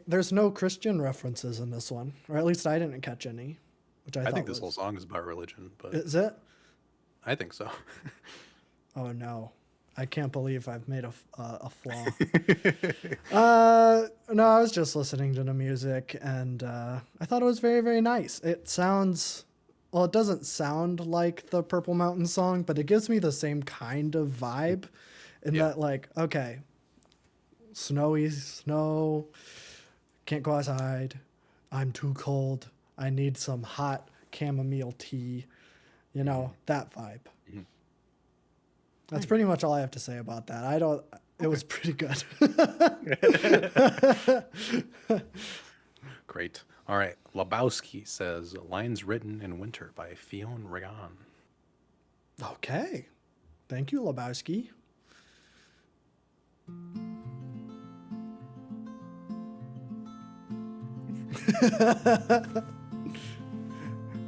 There's no Christian references in this one, or at least I didn't catch any. Which I think this whole song is about religion, but is it? I think so. Oh no, I can't believe I've made a flaw. No, I was just listening to the music, and I thought it was very, very nice. It sounds, well, it doesn't sound like the Purple Mountain song, but it gives me the same kind of vibe in that, like, okay, snowy snow, can't go outside, I'm too cold, I need some hot chamomile tea, that vibe. That's pretty much all I have to say about that. It was pretty good. Great. All right. Lebowski says, lines written in winter by Fionn Regan. Okay. Thank you, Lebowski.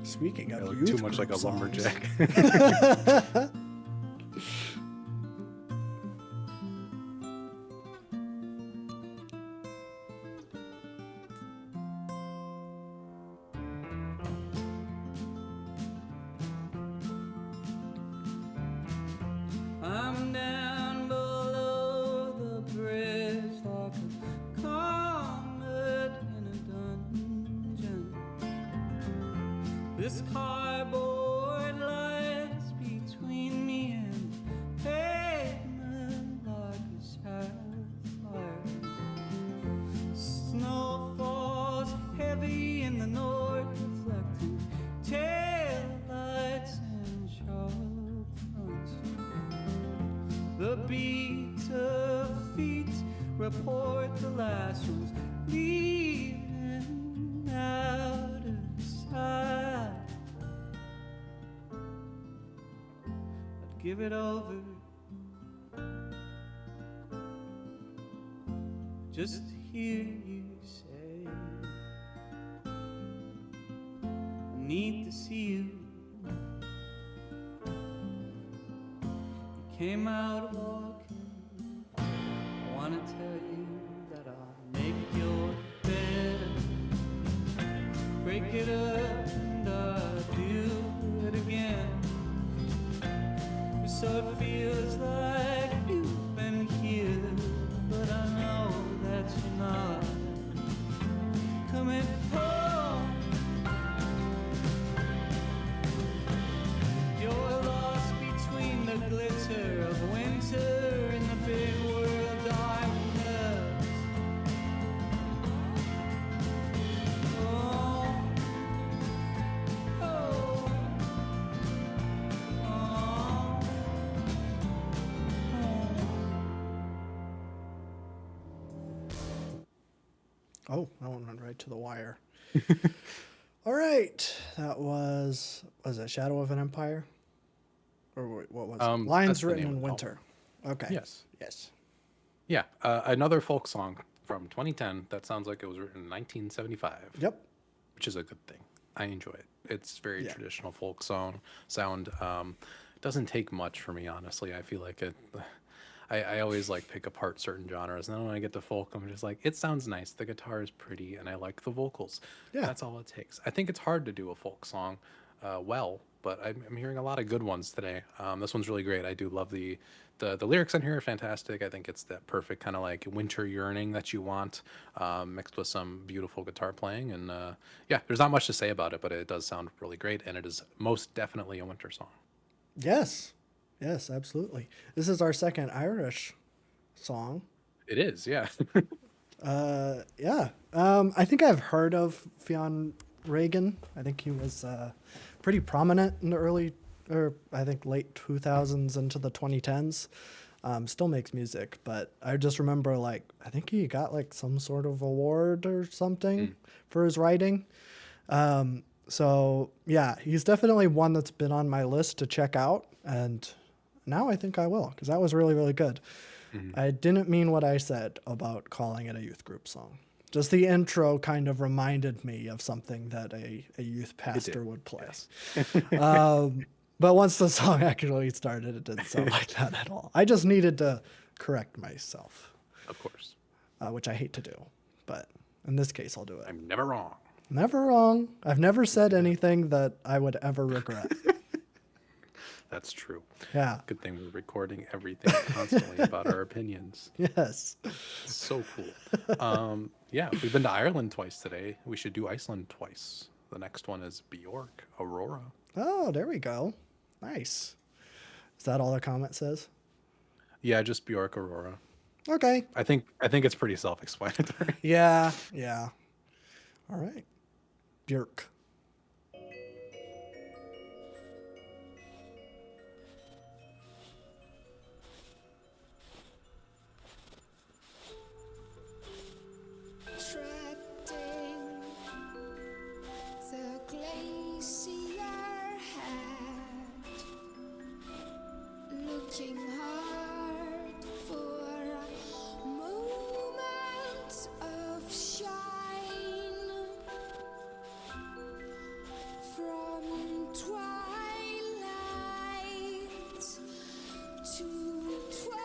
Speaking I of look youth too much group like a songs. lumberjack. I'm down below the bridge like a comet in a dungeon. This cardboard lies between me and pavement like a sapphire. Snow falls heavy in the north, reflecting taillights and sharp fronts. The beat of feet report the last ones leaving out of sight. I'd give it over just to hear you say, I need to see you. Came out walking. I wanna tell you that I'll make your bed, break it up, and I'll do it again. So it feels like you've been here, but I know that you're not coming home. You're lost between the glitter of winter and the big world darkness. Oh, oh, Oh, that one went right to the wire. All right, that was it Shadow of an Empire, or what was it? That's Lines the Written name in of the album. Winter. Okay. Yes. Yes. Yeah, another folk song from 2010 that sounds like it was written in 1975, Yep. which is a good thing. I enjoy it. It's very Yeah. traditional folk sound. Doesn't take much for me, honestly. I feel like it. I always like pick apart certain genres, and then when I get to folk, I'm just like, it sounds nice. The guitar is pretty, and I like the vocals. Yeah. That's all it takes. I think it's hard to do a folk song well, but I'm hearing a lot of good ones today. This one's really great. I do love the lyrics on here are fantastic. I think it's that perfect kind of like winter yearning that you want, mixed with some beautiful guitar playing. And yeah, there's not much to say about it, but it does sound really great, and it is most definitely a winter song. Yes. Yes, absolutely. This is our second Irish song. It is, yeah. Yeah. I think I've heard of Fionn Reagan. I think he was pretty prominent in the early, or I think late 2000s into the 2010s. Still makes music, but I just remember like I think he got like some sort of award or something for his writing. So yeah, he's definitely one that's been on my list to check out, and now I think I will because that was really, really good. I didn't mean what I said about calling it a youth group song. Just the intro kind of reminded me of something that a youth pastor would play. Yes. But once the song actually started, it didn't sound like that at all. I just needed to correct myself, Of course. which I hate to do. But in this case, I'll do it. I'm never wrong. Never wrong. I've never said anything that I would ever regret. That's true. Yeah. Good thing we're recording everything constantly about our opinions. Yes. It's so cool. Yeah, we've been to Ireland twice today. We should do Iceland twice. The next one is Bjork, Aurora. Oh, there we go. Nice. Is that all the comment says? Yeah, just Bjork, Aurora. Okay. I think it's pretty self-explanatory. Yeah. Yeah. All right. Björk. Treading the glacier head, looking hard for a moment of shine from twilight to twilight.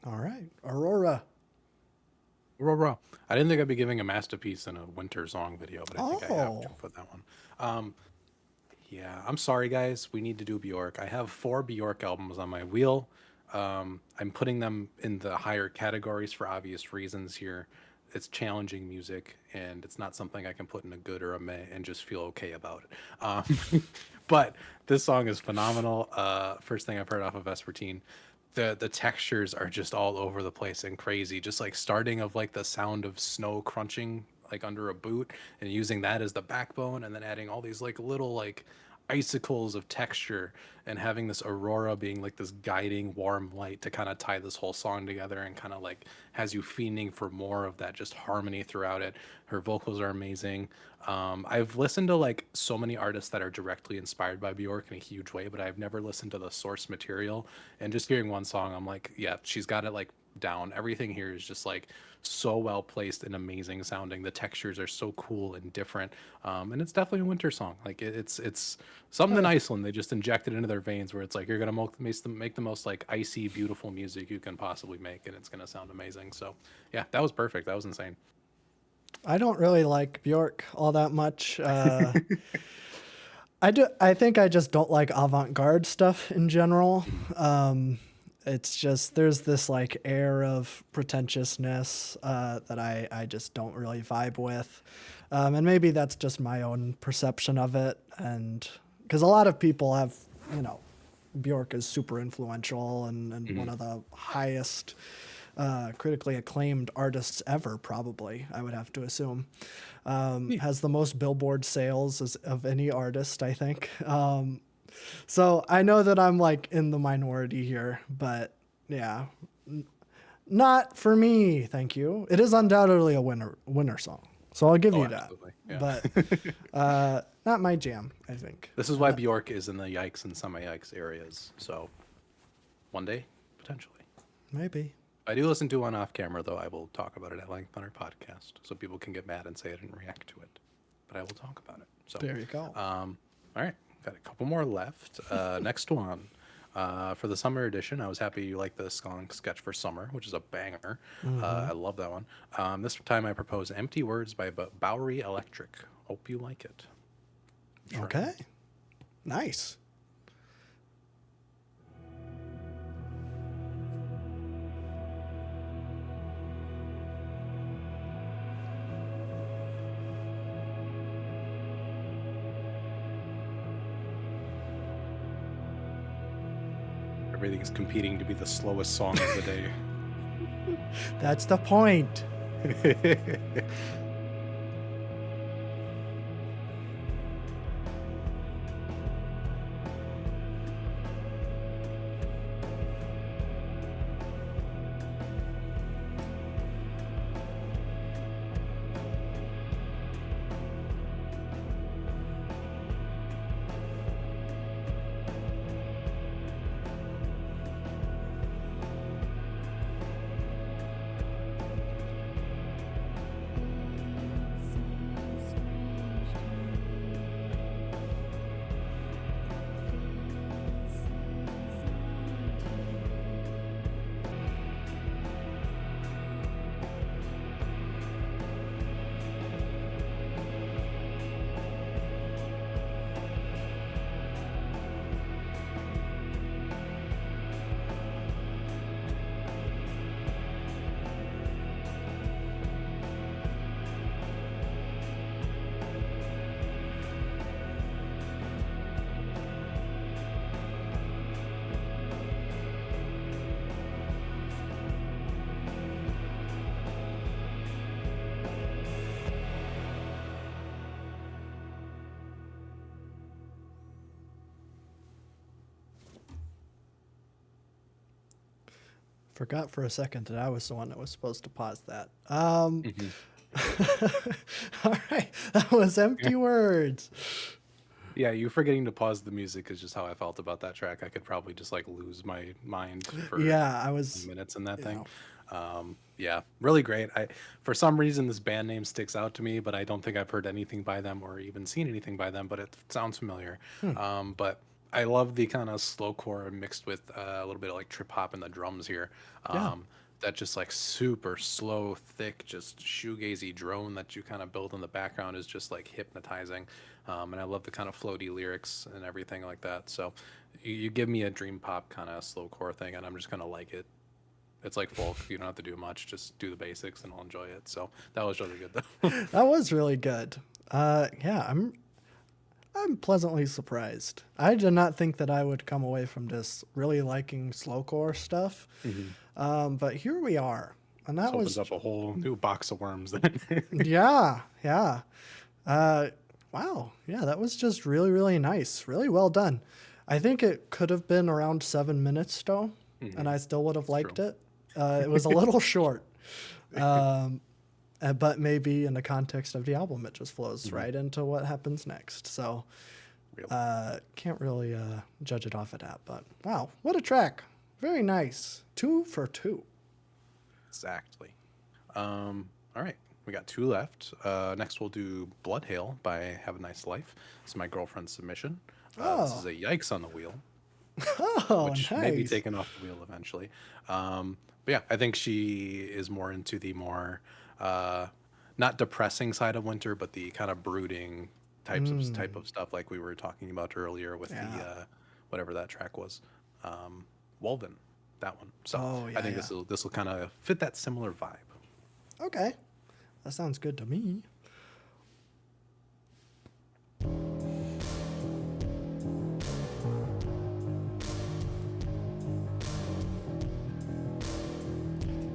All right. Aurora. Aurora. I didn't think I'd be giving a masterpiece in a winter song video, but I think I have to Oh. put that one. Yeah, I'm sorry, guys. We need to do Bjork. I have 4 Bjork albums on my wheel. I'm putting them in the higher categories for obvious reasons here. it's challenging music, and it's not something I can put in a good or a meh and just feel okay about it. But this song is phenomenal. First thing I've heard off of Vespertine. The textures are just all over the place and crazy. Just like starting of like the sound of snow crunching like under a boot and using that as the backbone, and then adding all these like little like icicles of texture, and having this aurora being like this guiding warm light to kind of tie this whole song together, and kind of like has you fiending for more of that just harmony throughout it. Her vocals are amazing. I've listened to like so many artists that are directly inspired by Bjork in a huge way, but I've never listened to the source material. And just hearing one song, I'm like, yeah, she's got it like down. Everything here is just like so well placed and amazing sounding. The textures are so cool and different, and it's definitely a winter song. Like it's something in Iceland they just injected into their veins, where it's like you're gonna make the most like icy, beautiful music you can possibly make, and it's gonna sound amazing. So yeah, that was perfect. That was insane. I don't really like Bjork all that much. I think I just don't like avant-garde stuff in general. It's just there's this like air of pretentiousness that I just don't really vibe with, and maybe that's just my own perception of it. And because a lot of people have, you know, Bjork is super influential and one of the highest critically acclaimed artists ever, probably, I would have to assume. Has the most Billboard sales of any artist, I think. So I know that I'm like in the minority here, but yeah, not for me. Thank you. It is undoubtedly a winner song, so I'll give Oh, you that. absolutely. Yeah. But not my jam, I think. This is why Bjork is in the yikes and semi yikes areas. So one day, potentially. Maybe. I do listen to one off camera, though. I will talk about it at length on our podcast, so people can get mad and say I didn't react to it. But I will talk about it. So There you go. all right, got a couple more left. Next one. For the summer edition, I was happy you liked the song Sketch for Summer, which is a banger. I love that one. This time I propose Empty Words by Bowery Electric. Hope you like it. Sure. Okay. Nice. Everything's competing to be the slowest song of the day. That's the point. Forgot for a second that I was the one that was supposed to pause that. All right, that was Empty Words. Yeah, you forgetting to pause the music is just how I felt about that track. I could probably just like lose my mind for Yeah, I was. minutes in that you thing. know. Yeah, really great. For some reason, this band name sticks out to me, but I don't think I've heard anything by them or even seen anything by them. But it sounds familiar. But I love the kind of slowcore mixed with a little bit of like trip hop in the drums here. Yeah. That just like super slow, thick, just shoegazy drone that you kind of build in the background is just like hypnotizing. And I love the kind of floaty lyrics and everything like that. So you give me a dream pop kind of slowcore thing, and I'm just gonna like it It's like folk. You don't have to do much. Just do the basics and I'll enjoy it. So that was really good though. That was really good. Yeah, I'm pleasantly surprised. I did not think that I would come away from this really liking slowcore stuff. But here we are. And that This opens was up a whole new box of worms then. yeah, yeah. Wow. Yeah, that was just really, really nice. Really well done. I think it could have been around 7 minutes though, and I still would have liked true. it. It was a little short. But maybe in the context of the album, it just flows right into what happens next. So, Really. can't really judge it off of that. But wow, what a track! Very nice. 2 for 2. Exactly. All right, we got 2 left. Next, we'll do Blood Hail by Have a Nice Life. It's my girlfriend's submission. This is a Yikes on the Wheel, Oh, which nice. may be taken off the wheel eventually. But yeah, I think she is more into the more not depressing side of winter, but the kind of brooding type of stuff like we were talking about earlier with Yeah. the whatever that track was, Wolven, that one. So Oh, I yeah, think yeah. this will kind of fit that similar vibe. Okay, that sounds good to me.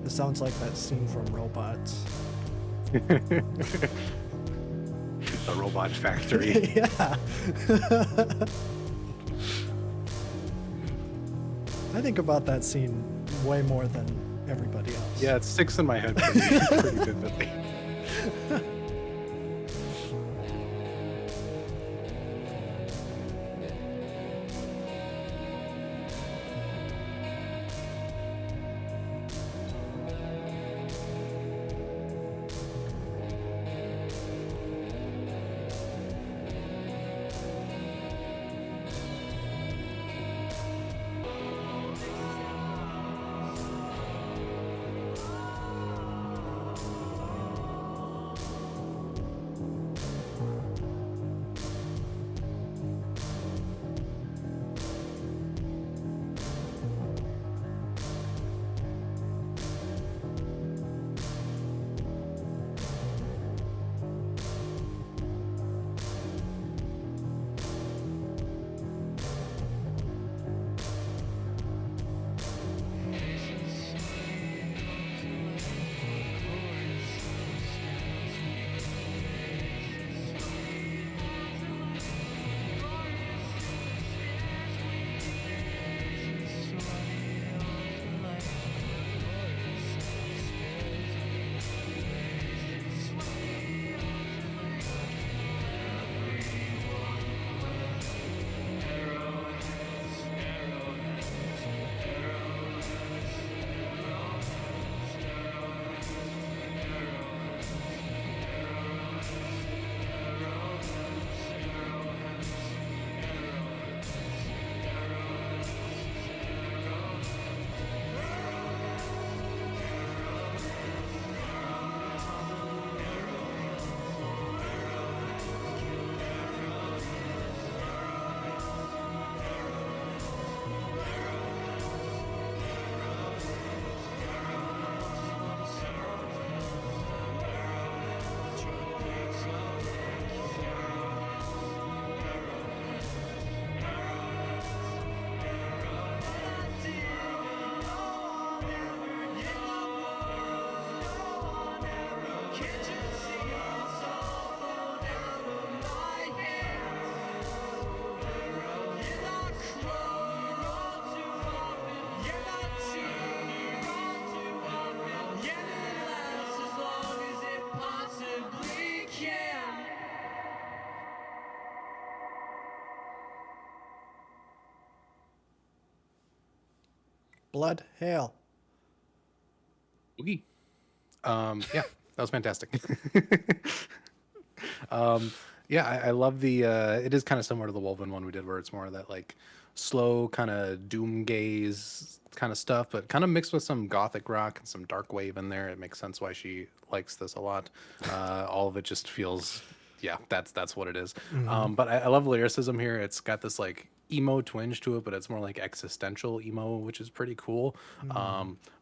It sounds like that scene from Robots. The Robot Factory. Yeah. I think about that scene way more than everybody else. Yeah, it sticks in my head pretty vividly. Blood Hail. Oogie. Yeah, that was fantastic. Yeah, I love the. It is kind of similar to the Wolven one we did, where it's more of that like slow kind of doom gaze kind of stuff, but kind of mixed with some gothic rock and some dark wave in there. It makes sense why she likes this a lot. All of it just feels, Yeah, that's what it is. Mm-hmm. But I love lyricism here. It's got this like emo twinge to it, but it's more like existential emo, which is pretty cool.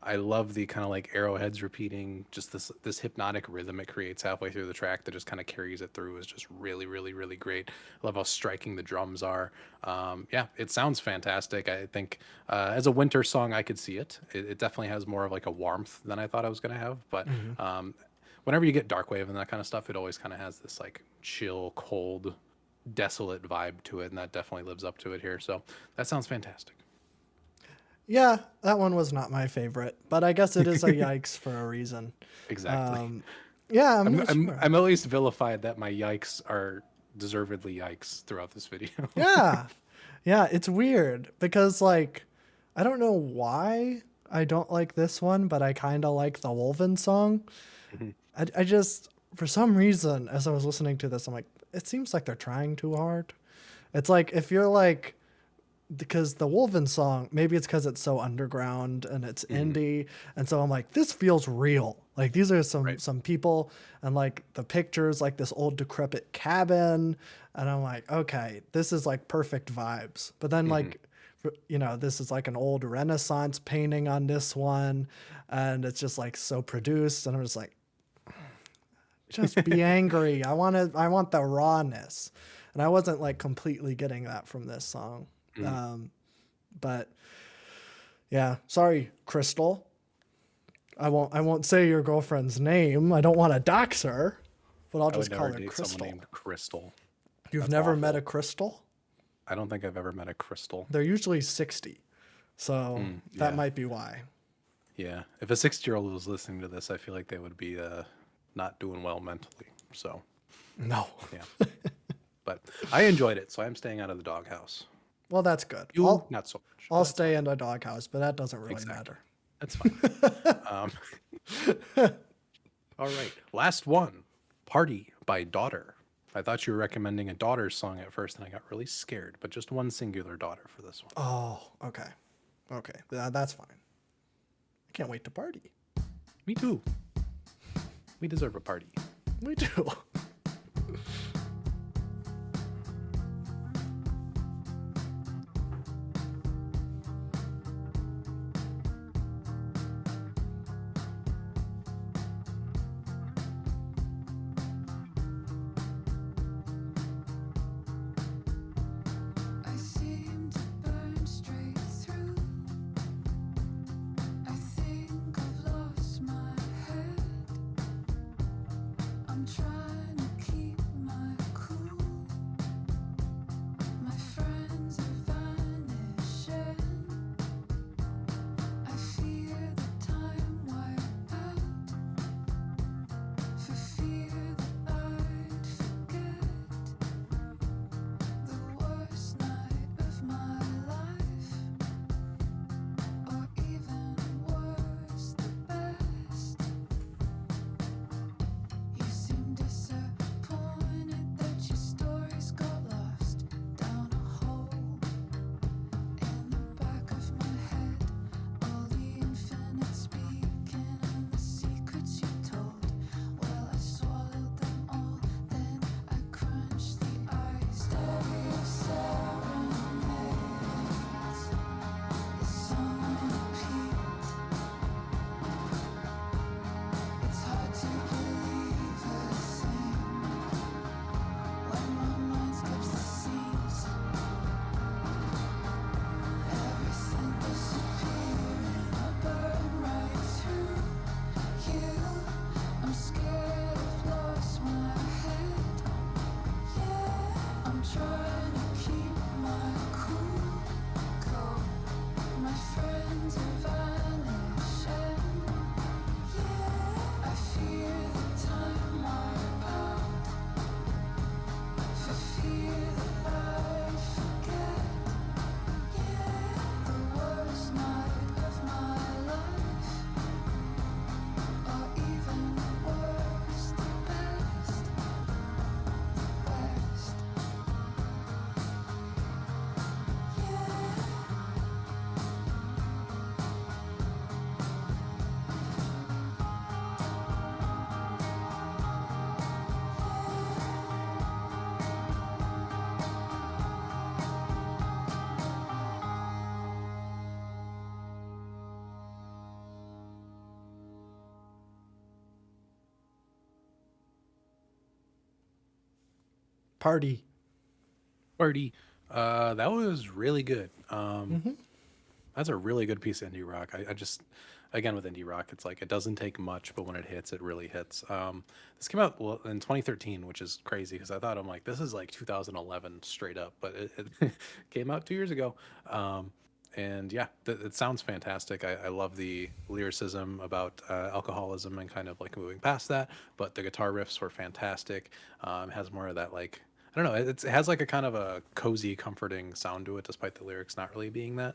I love the kind of like arrowheads repeating, just this hypnotic rhythm it creates halfway through the track that just kind of carries it through is just really, really, really great. I love how striking the drums are. Yeah, it sounds fantastic. I think as a winter song, I could see it. It definitely has more of like a warmth than I thought I was gonna have, but whenever you get Darkwave and that kind of stuff, it always kind of has this like chill, cold, desolate vibe to it, and that definitely lives up to it here. So that sounds fantastic. Yeah, that one was not my favorite, but I guess it is a yikes for a reason. Exactly. Yeah, I'm I'm, not I'm sure. I'm at least vilified that my yikes are deservedly yikes throughout this video. Yeah. Yeah, it's weird because like I don't know why I don't like this one, but I kind of like the Wolven song. I just for some reason as I was listening to this I'm like it seems like they're trying too hard. It's like if you're like because the Wolven song, maybe it's because it's so underground and it's indie, and so I'm like, this feels real. Like these are some people, and like the pictures, like this old decrepit cabin, and I'm like, okay, this is like perfect vibes. But then like, you know, this is like an old Renaissance painting on this one, and it's just like so produced, and I'm just like, just be angry. I want the rawness, and I wasn't like completely getting that from this song. But yeah, sorry, Crystal. I won't say your girlfriend's name. I don't want to dox her, but I'll I would just call never her date Crystal. someone named Crystal. You've That's never met awful. a Crystal? I don't think I've ever met a Crystal. They're usually 60. So that yeah. might be why. Yeah, if a 60-year-old was listening to this, I feel like they would be not doing well mentally. So No. yeah, but I enjoyed it, so I'm staying out of the doghouse. Well, that's good. You not so much. I'll stay in a doghouse, but that doesn't really Exactly. matter. That's fine. All right, last one, "Party" by Daughter. I thought you were recommending a Daughter's song at first, and I got really scared. But just one singular Daughter for this one. Oh, okay. Okay. That's fine. I can't wait to party. Me too. We deserve a party. We do. I seem to burn straight through. I think I've lost my head. I'm trying Party. Party. That was really good. That's a really good piece of indie rock. I just, again, with indie rock, it's like it doesn't take much, but when it hits, it really hits. This came out in 2013, which is crazy because I thought I'm like, this is like 2011 straight up, but it came out 2 years ago. And yeah, it sounds fantastic. I love the lyricism about alcoholism and kind of like moving past that. But the guitar riffs were fantastic. It has more of that like, I don't know. It has like a kind of a cozy, comforting sound to it, despite the lyrics not really being that.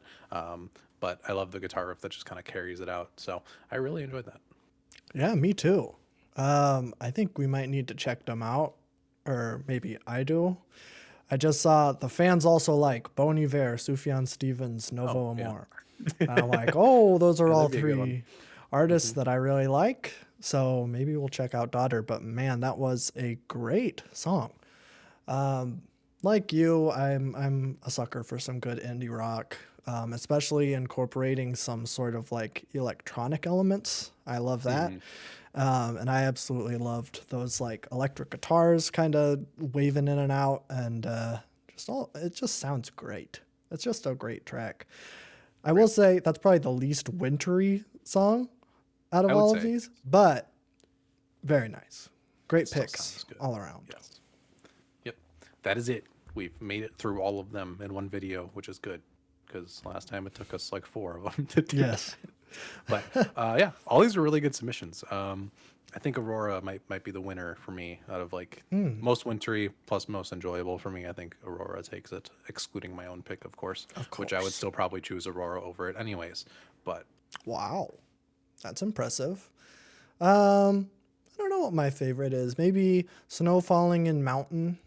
But I love the guitar riff that just kind of carries it out. So I really enjoyed that. Yeah, me too. I think we might need to check them out, or maybe I do. I just saw the fans also like Bon Iver, Sufjan Stevens, Novo yeah. Amor. And I'm like, oh, those are Yeah, all that'd be a good one. three artists that I really like. So maybe we'll check out Daughter. But man, that was a great song. Like you, I'm a sucker for some good indie rock, especially incorporating some sort of like electronic elements. I love that. And I absolutely loved those like electric guitars kind of waving in and out, and it just sounds great. It's just a great track. I will say that's probably the least wintry song out of I would all of say. these, but very nice. Great Still picks sounds good. all around. Yes. Yep. That is it. We've made it through all of them in one video, which is good because last time it took us like 4 of them to do. Yes. But yeah, all these are really good submissions. I think Aurora might be the winner for me out of like most wintry plus most enjoyable for me. I think Aurora takes it, excluding my own pick, of course, which I would course. still probably choose Aurora over it anyways. But Wow. That's impressive. I don't know what my favorite is. Maybe Snow Falling in Mountain,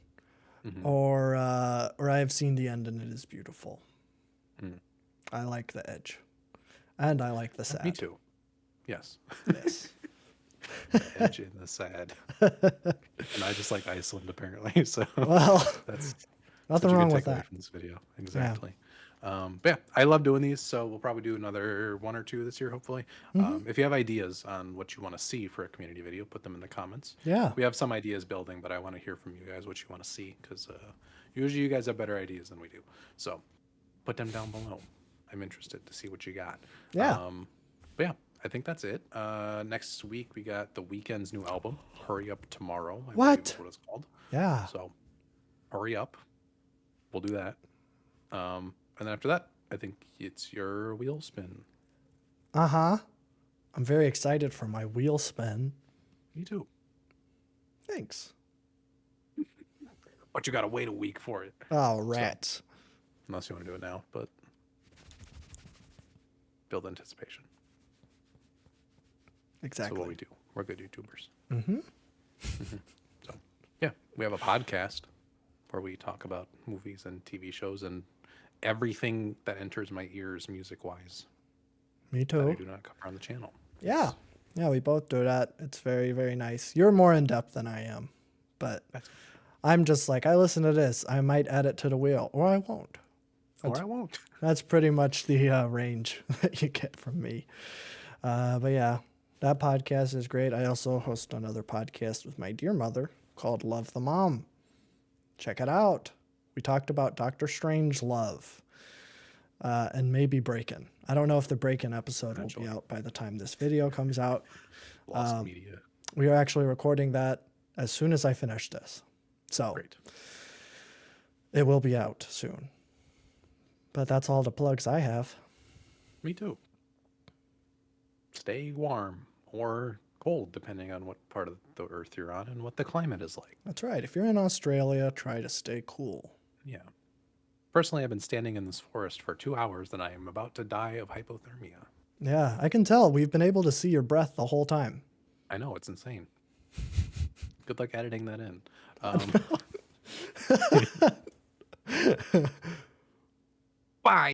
or I have seen the end and it is beautiful. I like the edge, and I like the sad. me too. Yes. Yes. The edge and the sad. And I just like Iceland apparently. So Well, that's nothing such a wrong good with takeaway that. from this video. Exactly. But yeah, I love doing these, so we'll probably do another 1 or 2 this year, hopefully. If you have ideas on what you want to see for a community video, put them in the comments. Yeah. We have some ideas building, but I want to hear from you guys what you want to see, because usually you guys have better ideas than we do. So put them down below. I'm interested to see what you got. Yeah. But yeah, I think that's it. Next week we got The Weeknd's new album, Hurry Up Tomorrow. I believe What? is what it's called. Yeah. So hurry up. We'll do that. And then after that, I think it's your wheel spin. I'm very excited for my wheel spin. Me too. Thanks. But you gotta wait a week for it. Oh, rats. Unless you want to do it now, but build anticipation. Exactly. So what we do. We're good YouTubers. So yeah, we have a podcast where we talk about movies and TV shows and everything that enters my ears music-wise Me that I too. do not cover on the channel. Yeah. Yeah, we both do that. It's very, very nice. You're more in depth than I am, but I'm just like, I listen to this. I might add it to the wheel, or I won't. Or I won't. That's pretty much the range that you get from me. But yeah, that podcast is great. I also host another podcast with my dear mother called Love the Mom. Check it out. We talked about Doctor Strange Love and maybe Breakin'. I don't know if the Breakin' episode will be out by the time this video comes out. Lost media. We are actually recording that as soon as I finish this. So Great. it will be out soon. But that's all the plugs I have. Me too. Stay warm or cold, depending on what part of the earth you're on and what the climate is like. That's right. If you're in Australia, try to stay cool. Yeah. Personally, I've been standing in this forest for 2 hours and I am about to die of hypothermia. Yeah, I can tell. We've been able to see your breath the whole time. I know, it's insane. Good luck editing that in. Bye.